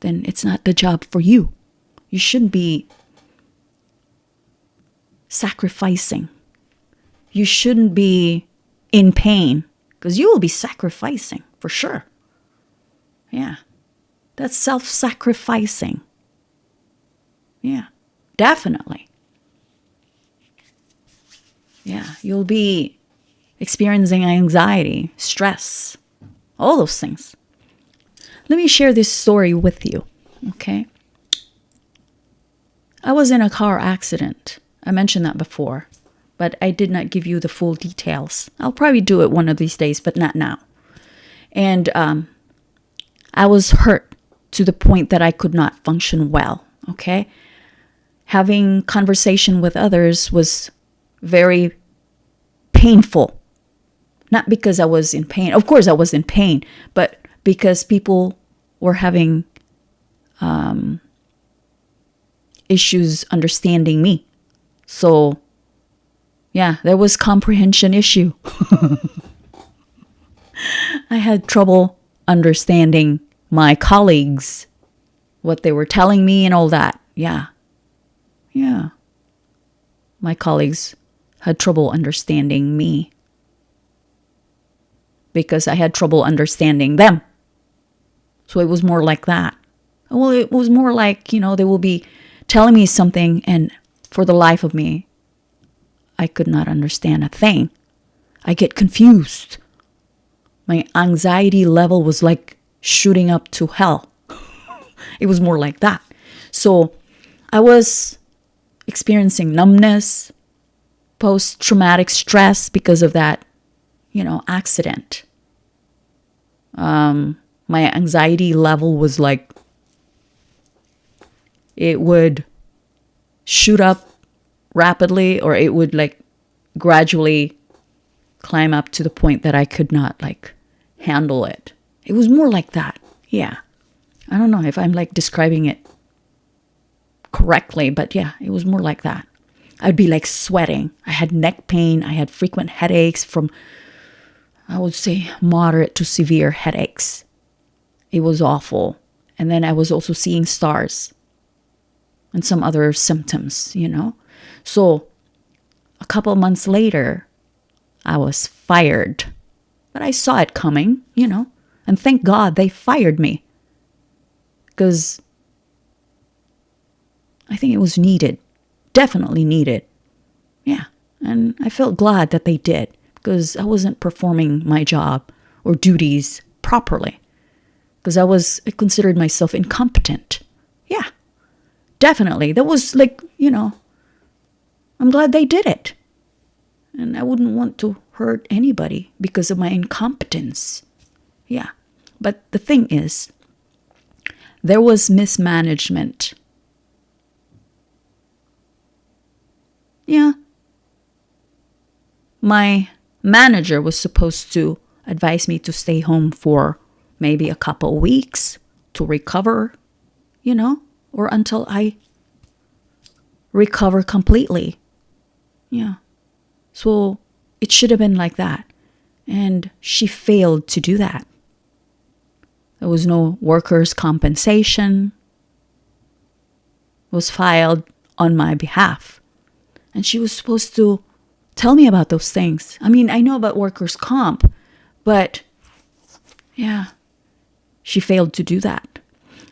then it's not the job for you. You shouldn't be sacrificing. You shouldn't be in pain because you will be sacrificing for sure. Yeah. That's self-sacrificing. Yeah, definitely. Yeah, you'll be experiencing anxiety, stress, all those things. Let me share this story with you, okay? I was in a car accident. I mentioned that before, but I did not give you the full details. I'll probably do it one of these days, but not now. And I was hurt to the point that I could not function well, okay? Having conversation with others was very painful. Not because I was in pain. Of course I was in pain, but because people were having issues understanding me. So, yeah, there was comprehension issue. I had trouble understanding my colleagues, what they were telling me and all that. Yeah. Yeah. My colleagues had trouble understanding me because I had trouble understanding them. So it was more like that. Well, it was more like, they will be telling me something, and for the life of me, I could not understand a thing. I get confused. My anxiety level was like shooting up to hell. It was more like that. So I was experiencing numbness, post-traumatic stress because of that, accident. My anxiety level was like, it would shoot up rapidly, or it would like gradually climb up to the point that I could not like handle it. It was more like that. Yeah. I don't know if I'm like describing it correctly, but yeah, it was more like that. I'd be like sweating. I had neck pain. I had frequent headaches from, I would say, moderate to severe headaches. It was awful. And then I was also seeing stars and some other symptoms, So a couple of months later, I was fired. But I saw it coming, and thank God they fired me. Because I think it was needed. Definitely needed. Yeah. And I felt glad that they did, because I wasn't performing my job or duties properly. Because I considered myself incompetent. Yeah. Definitely. That was like, I'm glad they did it. And I wouldn't want to hurt anybody because of my incompetence. Yeah. But the thing is, there was mismanagement. Yeah. My manager was supposed to advise me to stay home for maybe a couple of weeks to recover, or until I recover completely. Yeah. So it should have been like that. And she failed to do that. There was no workers' compensation was filed on my behalf. And she was supposed to tell me about those things. I mean, I know about workers' comp, but yeah, she failed to do that.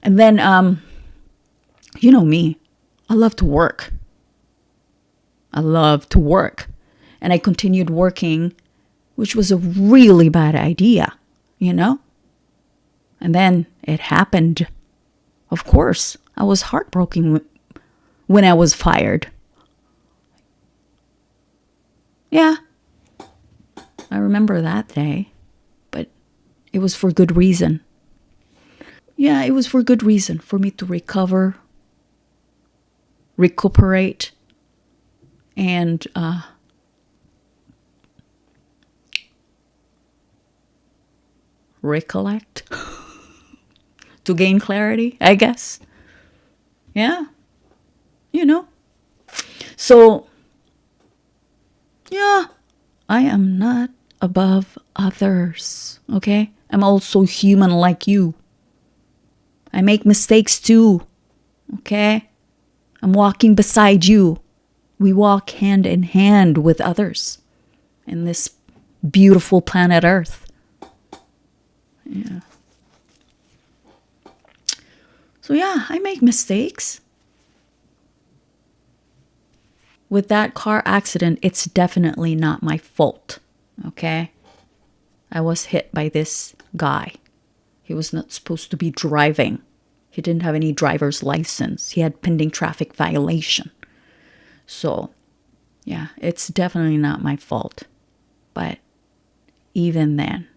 And then, you know me, I love to work. And I continued working, which was a really bad idea, And then it happened. Of course, I was heartbroken when I was fired. Yeah, I remember that day, but it was for good reason. Yeah, it was for good reason, for me to recuperate, and recollect, to gain clarity, I guess. Yeah, So, yeah, I am not above others, okay? I'm also human like you. I make mistakes too, okay? I'm walking beside you. We walk hand in hand with others in this beautiful planet Earth. Yeah. So yeah, I make mistakes. With that car accident, it's definitely not my fault, okay? I was hit by this guy. He was not supposed to be driving. He didn't have any driver's license. He had pending traffic violation. So, yeah, it's definitely not my fault. But even then,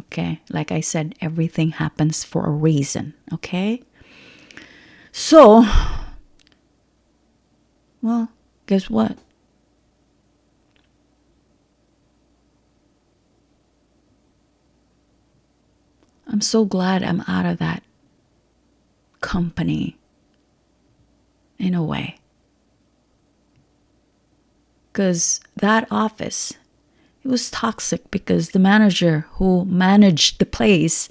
okay, like I said, everything happens for a reason, okay? So, well, guess what? I'm so glad I'm out of that company in a way. Because that office, it was toxic because the manager who managed the place,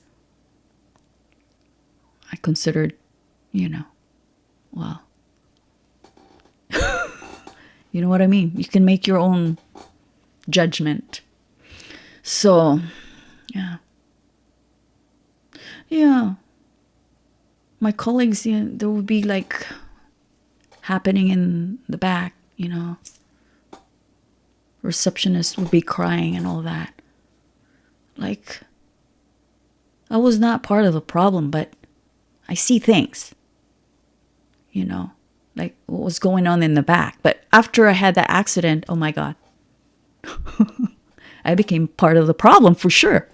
I considered, well, you know what I mean? You can make your own judgment. So, yeah. Yeah. My colleagues, there would be like happening in the back, receptionist would be crying and all that. Like, I was not part of the problem, but I see things, like what was going on in the back. But after I had that accident, oh my God, I became part of the problem for sure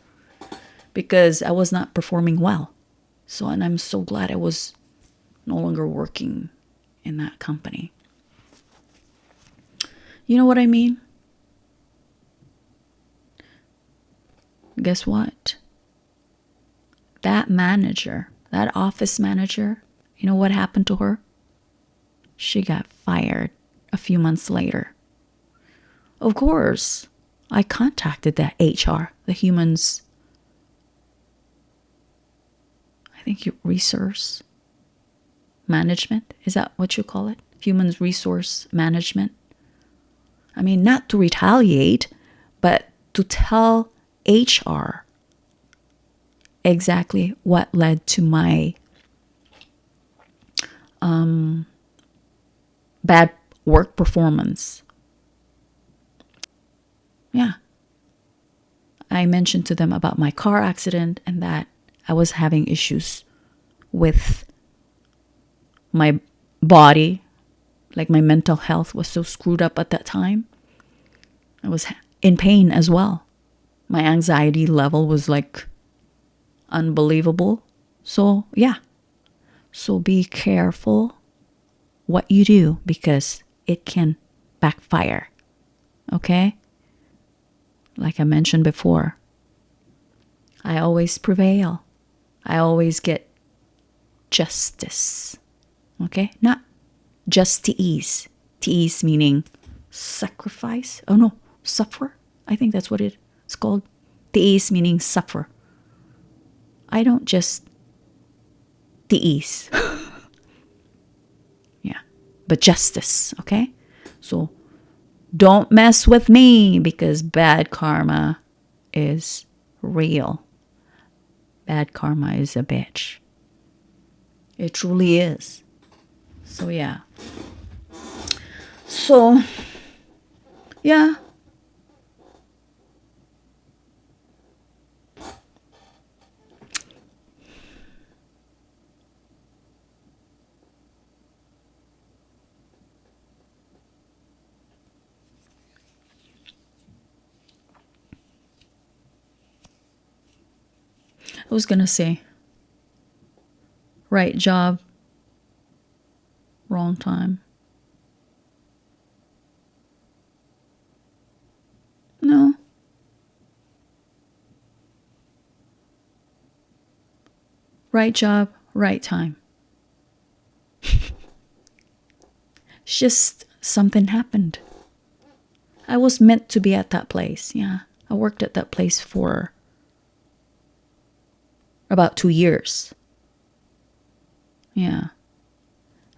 because I was not performing well. So, and I'm so glad I was no longer working in that company. You know what I mean? Guess what? That manager, that office manager, you know what happened to her? She got fired a few months later. Of course, I contacted that HR, the humans, I think resource management. Is that what you call it? Human resource management. I mean, not to retaliate, but to tell HR exactly what led to my bad work performance. Yeah. I mentioned to them about my car accident and that I was having issues with my body. Like my mental health was so screwed up at that time. I was in pain as well. My anxiety level was like unbelievable. So, yeah. So be careful what you do because it can backfire. Okay? Like I mentioned before, I always prevail. I always get justice. Okay? Not just to ease. To ease meaning sacrifice. Oh no, suffer. I think that's what it's called. To ease meaning suffer. I don't just to ease. Yeah. But justice, okay? So don't mess with me because bad karma is real. Bad karma is a bitch. It truly is. So, yeah. So, yeah. I was going to say, right job, wrong time. No. Right job, right time. It's just something happened. I was meant to be at that place. Yeah. I worked at that place for about 2 years. Yeah.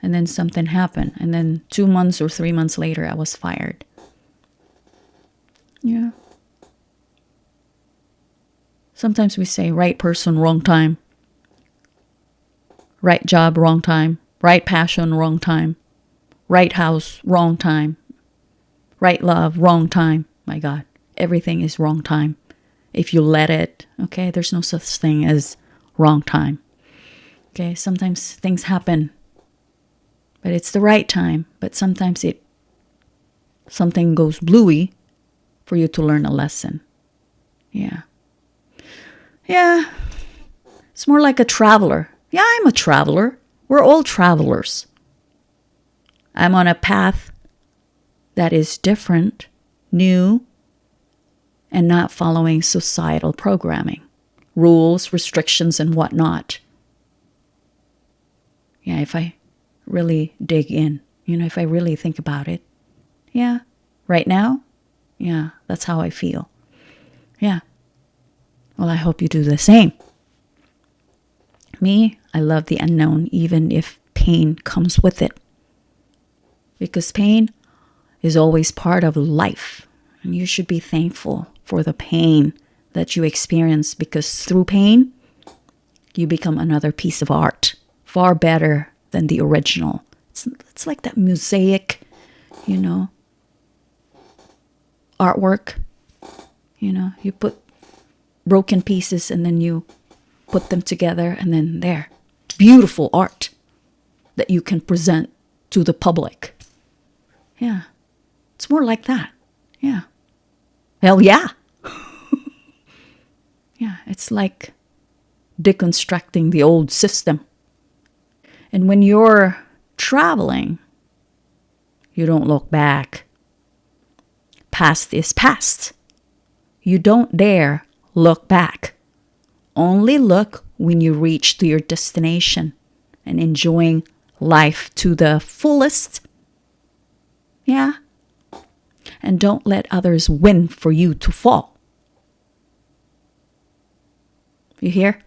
And then something happened. And then 2 months or 3 months later, I was fired. Yeah. Sometimes we say right person, wrong time. Right job, wrong time. Right passion, wrong time. Right house, wrong time. Right love, wrong time. My God, everything is wrong time. If you let it, okay, there's no such thing as wrong time. Okay, sometimes things happen, but it's the right time. But sometimes something goes bluey for you to learn a lesson. Yeah. Yeah. It's more like a traveler. Yeah, I'm a traveler. We're all travelers. I'm on a path that is different, new, and not following societal programming, rules, restrictions, and whatnot. Yeah, if I really dig in, if I really think about it. Yeah, right now, yeah, that's how I feel. Yeah. Well, I hope you do the same. Me, I love the unknown, even if pain comes with it. Because pain is always part of life. And you should be thankful for the pain that you experience, because through pain, you become another piece of art, far better than the original. It's like that mosaic, artwork. You put broken pieces and then you put them together, and then there, beautiful art that you can present to the public. Yeah, it's more like that. Yeah. Hell yeah. Yeah, it's like deconstructing the old system. And when you're traveling, you don't look back. Past is past. You don't dare look back. Only look when you reach to your destination and enjoying life to the fullest. Yeah. And don't let others win for you to fall. You hear?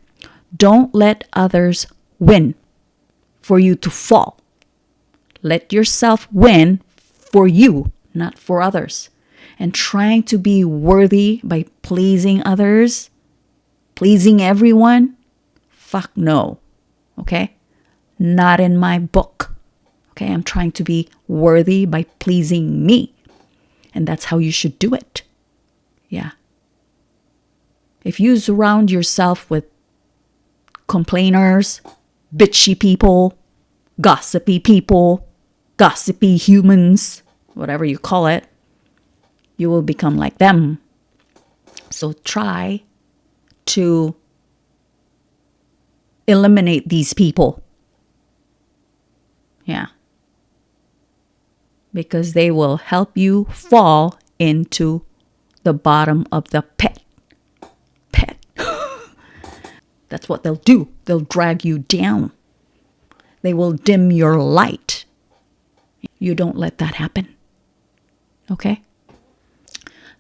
Don't let others win for you to fall. Let yourself win for you, not for others. And trying to be worthy by pleasing others, pleasing everyone, fuck no. Okay? Not in my book. Okay? I'm trying to be worthy by pleasing me. And that's how you should do it. Yeah. If you surround yourself with complainers, bitchy people, gossipy humans, whatever you call it, you will become like them. So try to eliminate these people. Yeah. Because they will help you fall into the bottom of the pit. That's what they'll do. They'll drag you down. They will dim your light. You don't let that happen. Okay?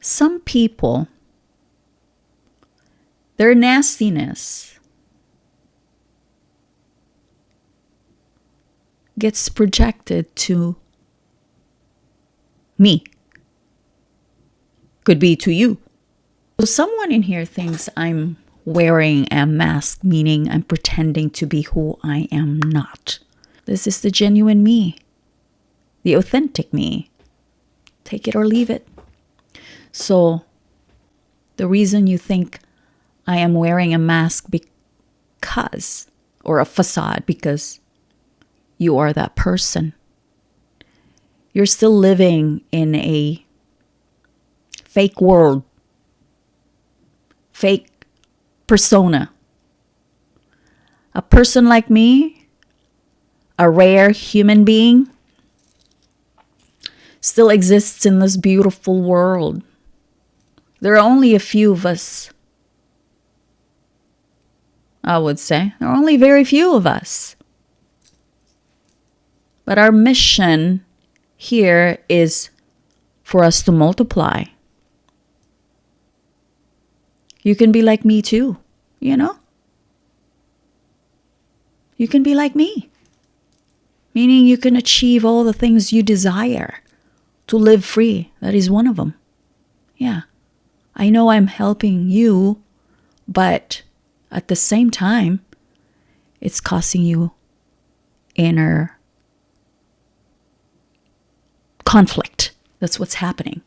Some people, their nastiness gets projected to me. Could be to you. So someone in here thinks I'm wearing a mask, meaning I'm pretending to be who I am not. This is the genuine me, the authentic me. Take it or leave it. So the reason you think I am wearing a mask because, or a facade because you are that person, you're still living in a fake world, fake persona. A person like me, a rare human being, still exists in this beautiful world. There are only a few of us, I would say. There are only very few of us. But our mission here is for us to multiply. You can be like me too, You can be like me. Meaning you can achieve all the things you desire to live free. That is one of them. Yeah. I know I'm helping you, but at the same time, it's causing you inner conflict. That's what's happening.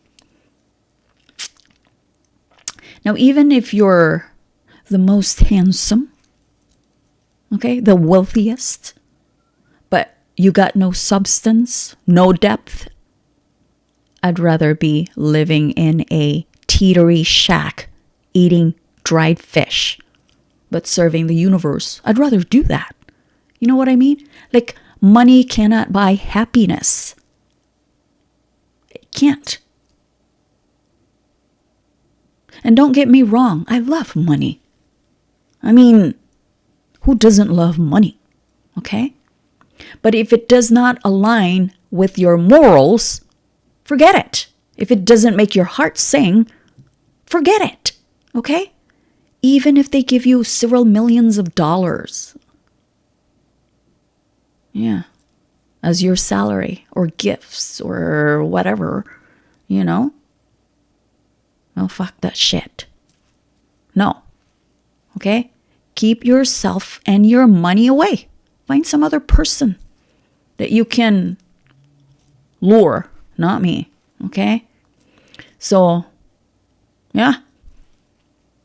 Now, even if you're the most handsome, okay, the wealthiest, but you got no substance, no depth, I'd rather be living in a teetery shack, eating dried fish, but serving the universe. I'd rather do that. You know what I mean? Like, money cannot buy happiness. It can't. And don't get me wrong, I love money. I mean, who doesn't love money? Okay? But if it does not align with your morals, forget it. If it doesn't make your heart sing, forget it. Okay? Even if they give you several millions of dollars. Yeah. As your salary or gifts or whatever, you know? Well, fuck that shit. No. Okay? Keep yourself and your money away. Find some other person that you can lure, not me. Okay? So, yeah.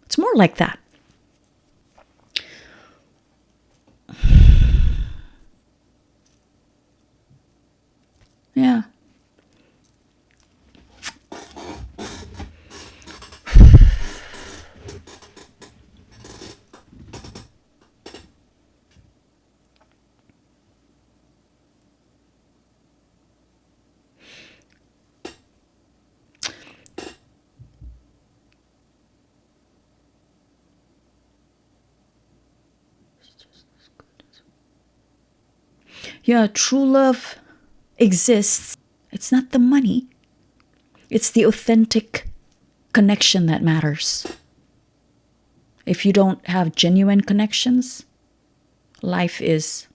It's more like that. Yeah. Yeah, true love exists. It's not the money. It's the authentic connection that matters. If you don't have genuine connections, life is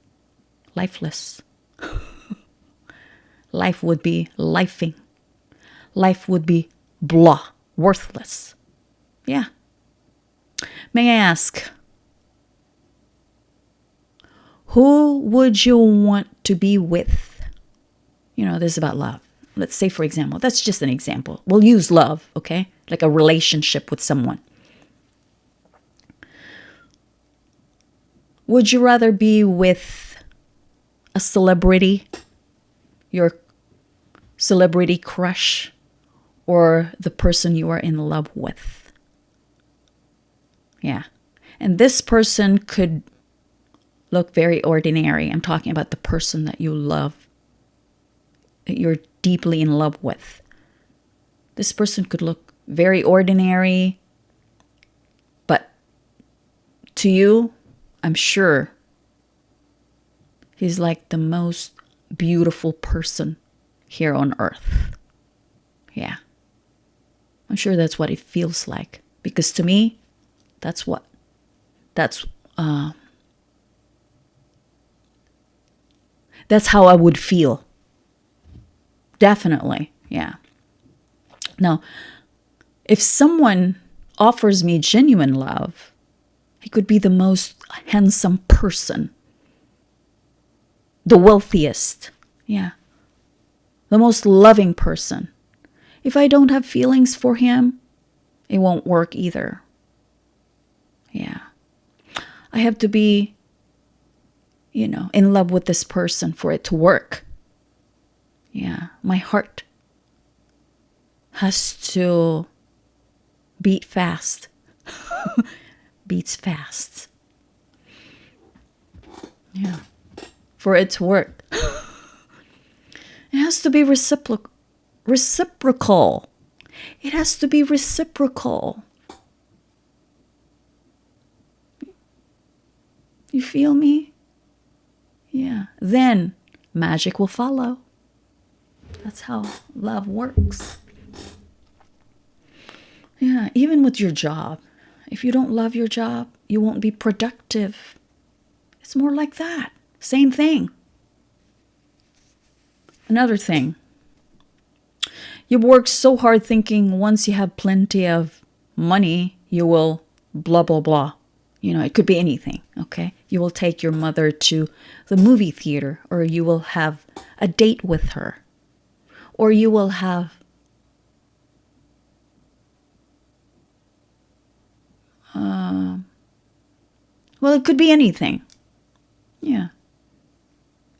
lifeless. Life would be lifing. Life would be blah, worthless. Yeah. May I ask, who would you want to be with? You know, this is about love. Let's say, for example, that's just an example. We'll use love, okay? Like a relationship with someone. Would you rather be with a celebrity, your celebrity crush, or the person you are in love with? Yeah. And this person could look very ordinary. I'm talking about the person that you love, that you're deeply in love with. This person could look very ordinary, but to you, I'm sure he's like the most beautiful person here on earth. Yeah. I'm sure that's what it feels like. Because to me, that's how I would feel. Definitely. Yeah. Now, if someone offers me genuine love, he could be the most handsome person, the wealthiest, yeah, the most loving person. If I don't have feelings for him, it won't work either. Yeah. I have to be, in love with this person for it to work. Yeah. My heart has to beat fast. Beats fast. Yeah. For it to work. It has to be reciprocal. It has to be reciprocal. You feel me? Yeah. Then magic will follow. That's how love works. Yeah. Even with your job. If you don't love your job, you won't be productive. It's more like that. Same thing. Another thing. You work so hard thinking once you have plenty of money, you will blah, blah, blah. It could be anything, okay? You will take your mother to the movie theater, or you will have a date with her, or you will have well, it could be anything. Yeah.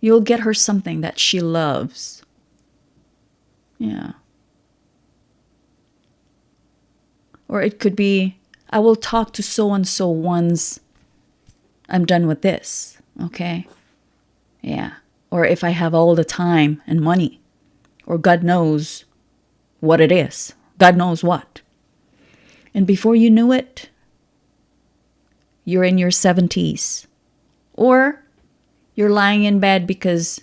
You'll get her something that she loves. Yeah. Or it could be, I will talk to so-and-so once I'm done with this. Okay? Yeah. Or if I have all the time and money. Or God knows what it is. God knows what. And before you knew it, you're in your 70s. Or You're lying in bed because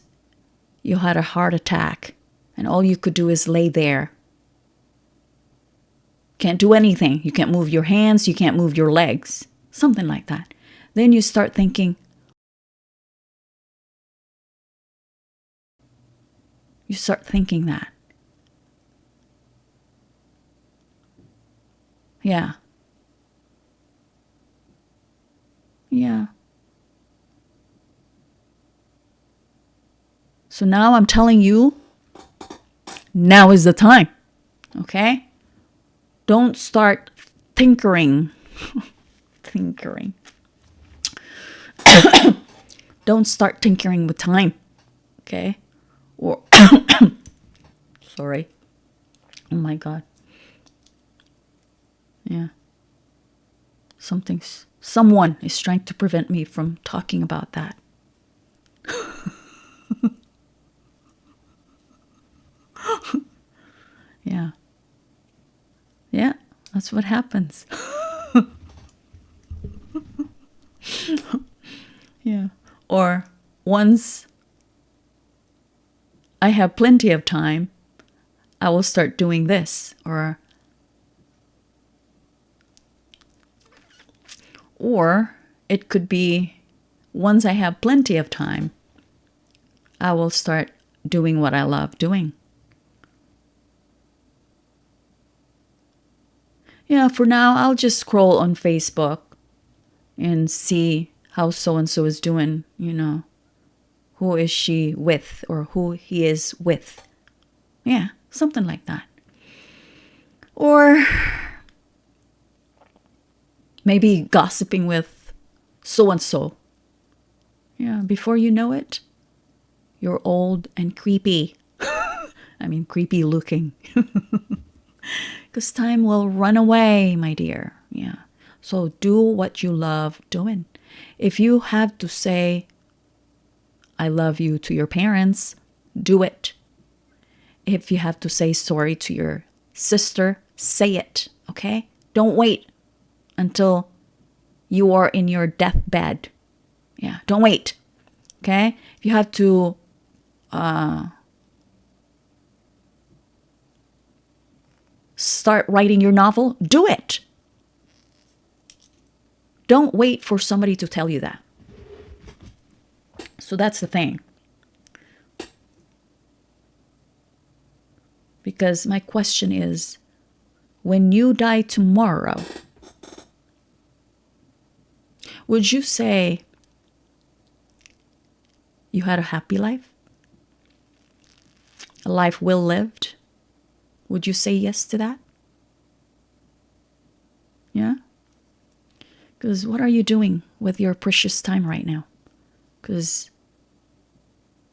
you had a heart attack and all you could do is lay there. Can't do anything. You can't move your hands. You can't move your legs. Something like that. Then you start thinking, that. Yeah. Yeah. So now I'm telling you, now is the time. Okay? Don't start tinkering. Tinkering. Don't start tinkering with time. Okay? Or sorry. Oh my God. Yeah. Someone is trying to prevent me from talking about that. Yeah. Yeah, that's what happens. Yeah. Or once I have plenty of time, I will start doing this. Or it could be once I have plenty of time, I will start doing what I love doing. Yeah, for now, I'll just scroll on Facebook and see how so-and-so is doing, who is she with or who he is with. Yeah, something like that. Or maybe gossiping with so-and-so. Yeah, before you know it, you're old and creepy. I mean, creepy looking. Because time will run away, my dear. Yeah. So do what you love doing. If you have to say, I love you to your parents, do it. If you have to say sorry to your sister, say it. Okay? Don't wait until you are in your deathbed. Yeah, don't wait. Okay? If you have to start writing your novel, do it. Don't wait for somebody to tell you that. So that's the thing. Because my question is, when you die tomorrow, would you say you had a happy life? A life well lived? Would you say yes to that? Yeah? Because what are you doing with your precious time right now? Because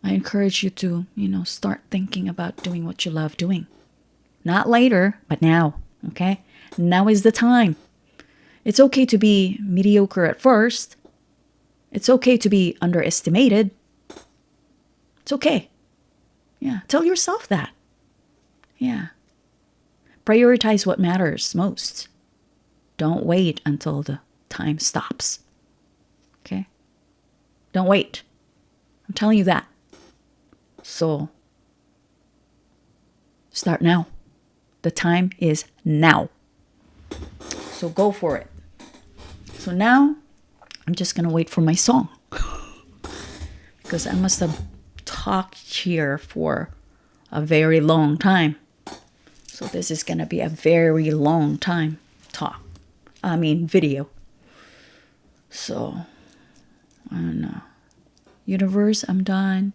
I encourage you to, start thinking about doing what you love doing. Not later, but now, okay? Now is the time. It's okay to be mediocre at first. It's okay to be underestimated. It's okay. Yeah, tell yourself that. Yeah. Prioritize what matters most. Don't wait until the time stops. Okay? Don't wait. I'm telling you that. So, start now. The time is now. So go for it. So now, I'm just going to wait for my song. Because I must have talked here for a very long time. So this is going to be a very long time video. So, I don't know. Universe, I'm done.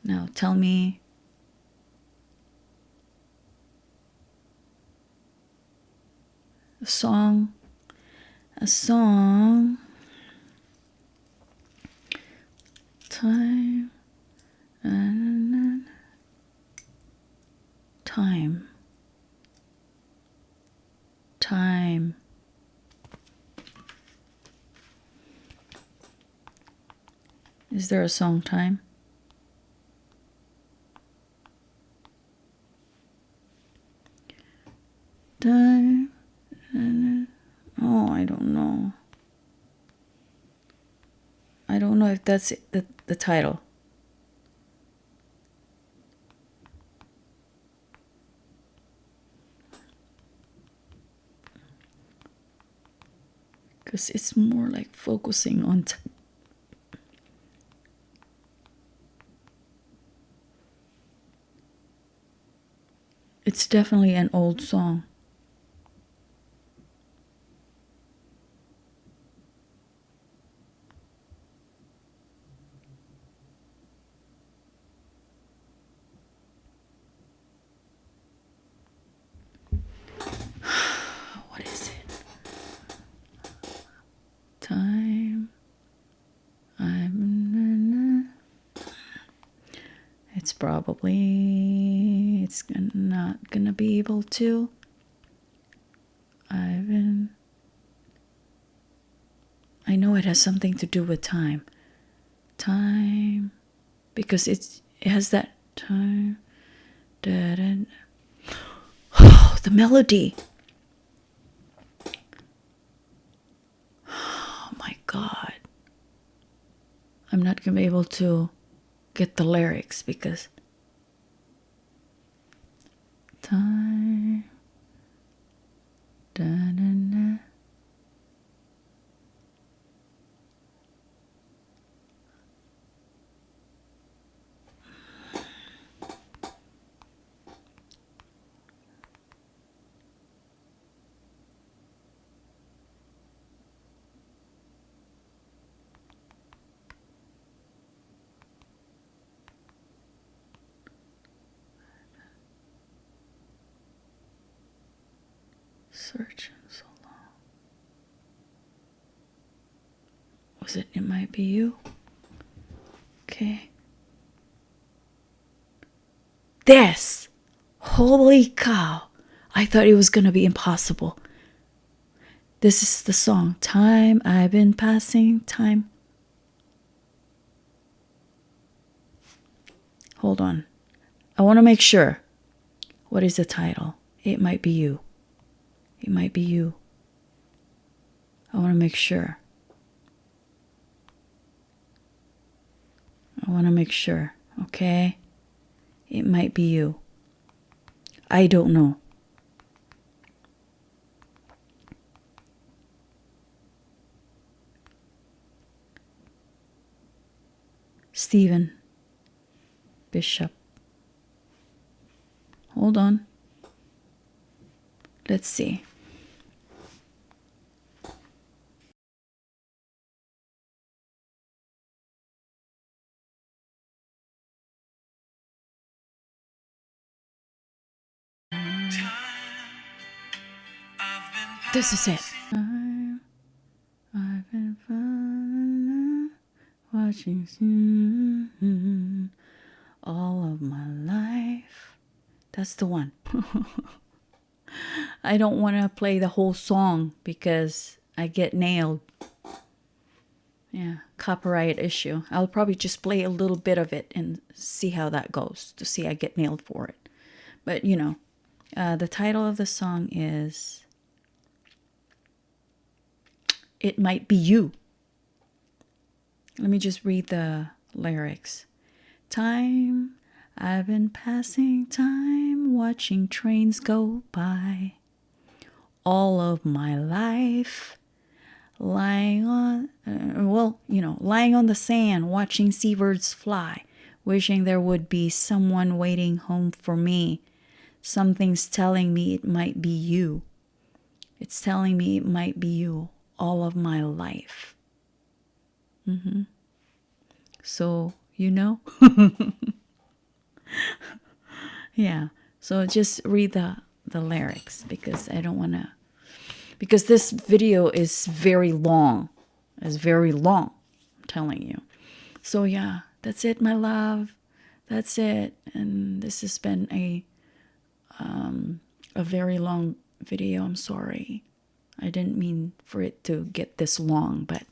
Now tell me. A song. Time. Time. Is there a song time? Time. Oh, I don't know. I don't know if that's it, the title. Because it's more like focusing on it's definitely an old song. What is it? Time. It's probably it's not gonna be able to. I know it has something to do with time. Time, because it has that time. Oh, the melody. Oh my God. I'm not gonna be able to get the lyrics because time. Da-da-da. Searching so long. Was it? It might be you. Okay. This. Holy cow. I thought it was gonna be impossible. This is the song. Time I've been passing time. Hold on. I want to make sure. What is the title? It might be you. It might be you. I want to make sure. I want to make sure. Okay? It might be you. I don't know. Stephen Bishop. Hold on. Let's see. This is it. I've been watching all of my life. That's the one. I don't want to play the whole song because I get nailed. Yeah, copyright issue. I'll probably just play a little bit of it and see how that goes to see I get nailed for it. But the title of the song is It Might Be You. Let me just read the lyrics. Time, I've been passing time, watching trains go by. All of my life, lying on the sand, watching seabirds fly, wishing there would be someone waiting home for me. Something's telling me it might be you. It's telling me it might be you all of my life. So, yeah. So just read the lyrics because I don't want to, because this video is very long. It's very long, I'm telling you. So yeah, that's it, my love. That's it. And this has been a very long video. I'm sorry. I didn't mean for it to get this long, but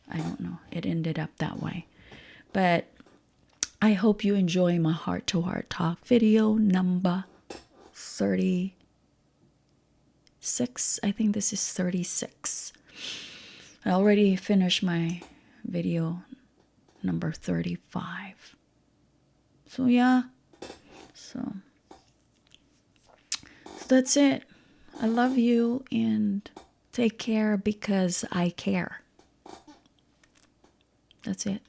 I don't know. It ended up that way. But I hope you enjoy my heart-to-heart talk video number 36. I think this is 36. I already finished my video number 35. So yeah. So that's it. I love you and take care because I care. That's it.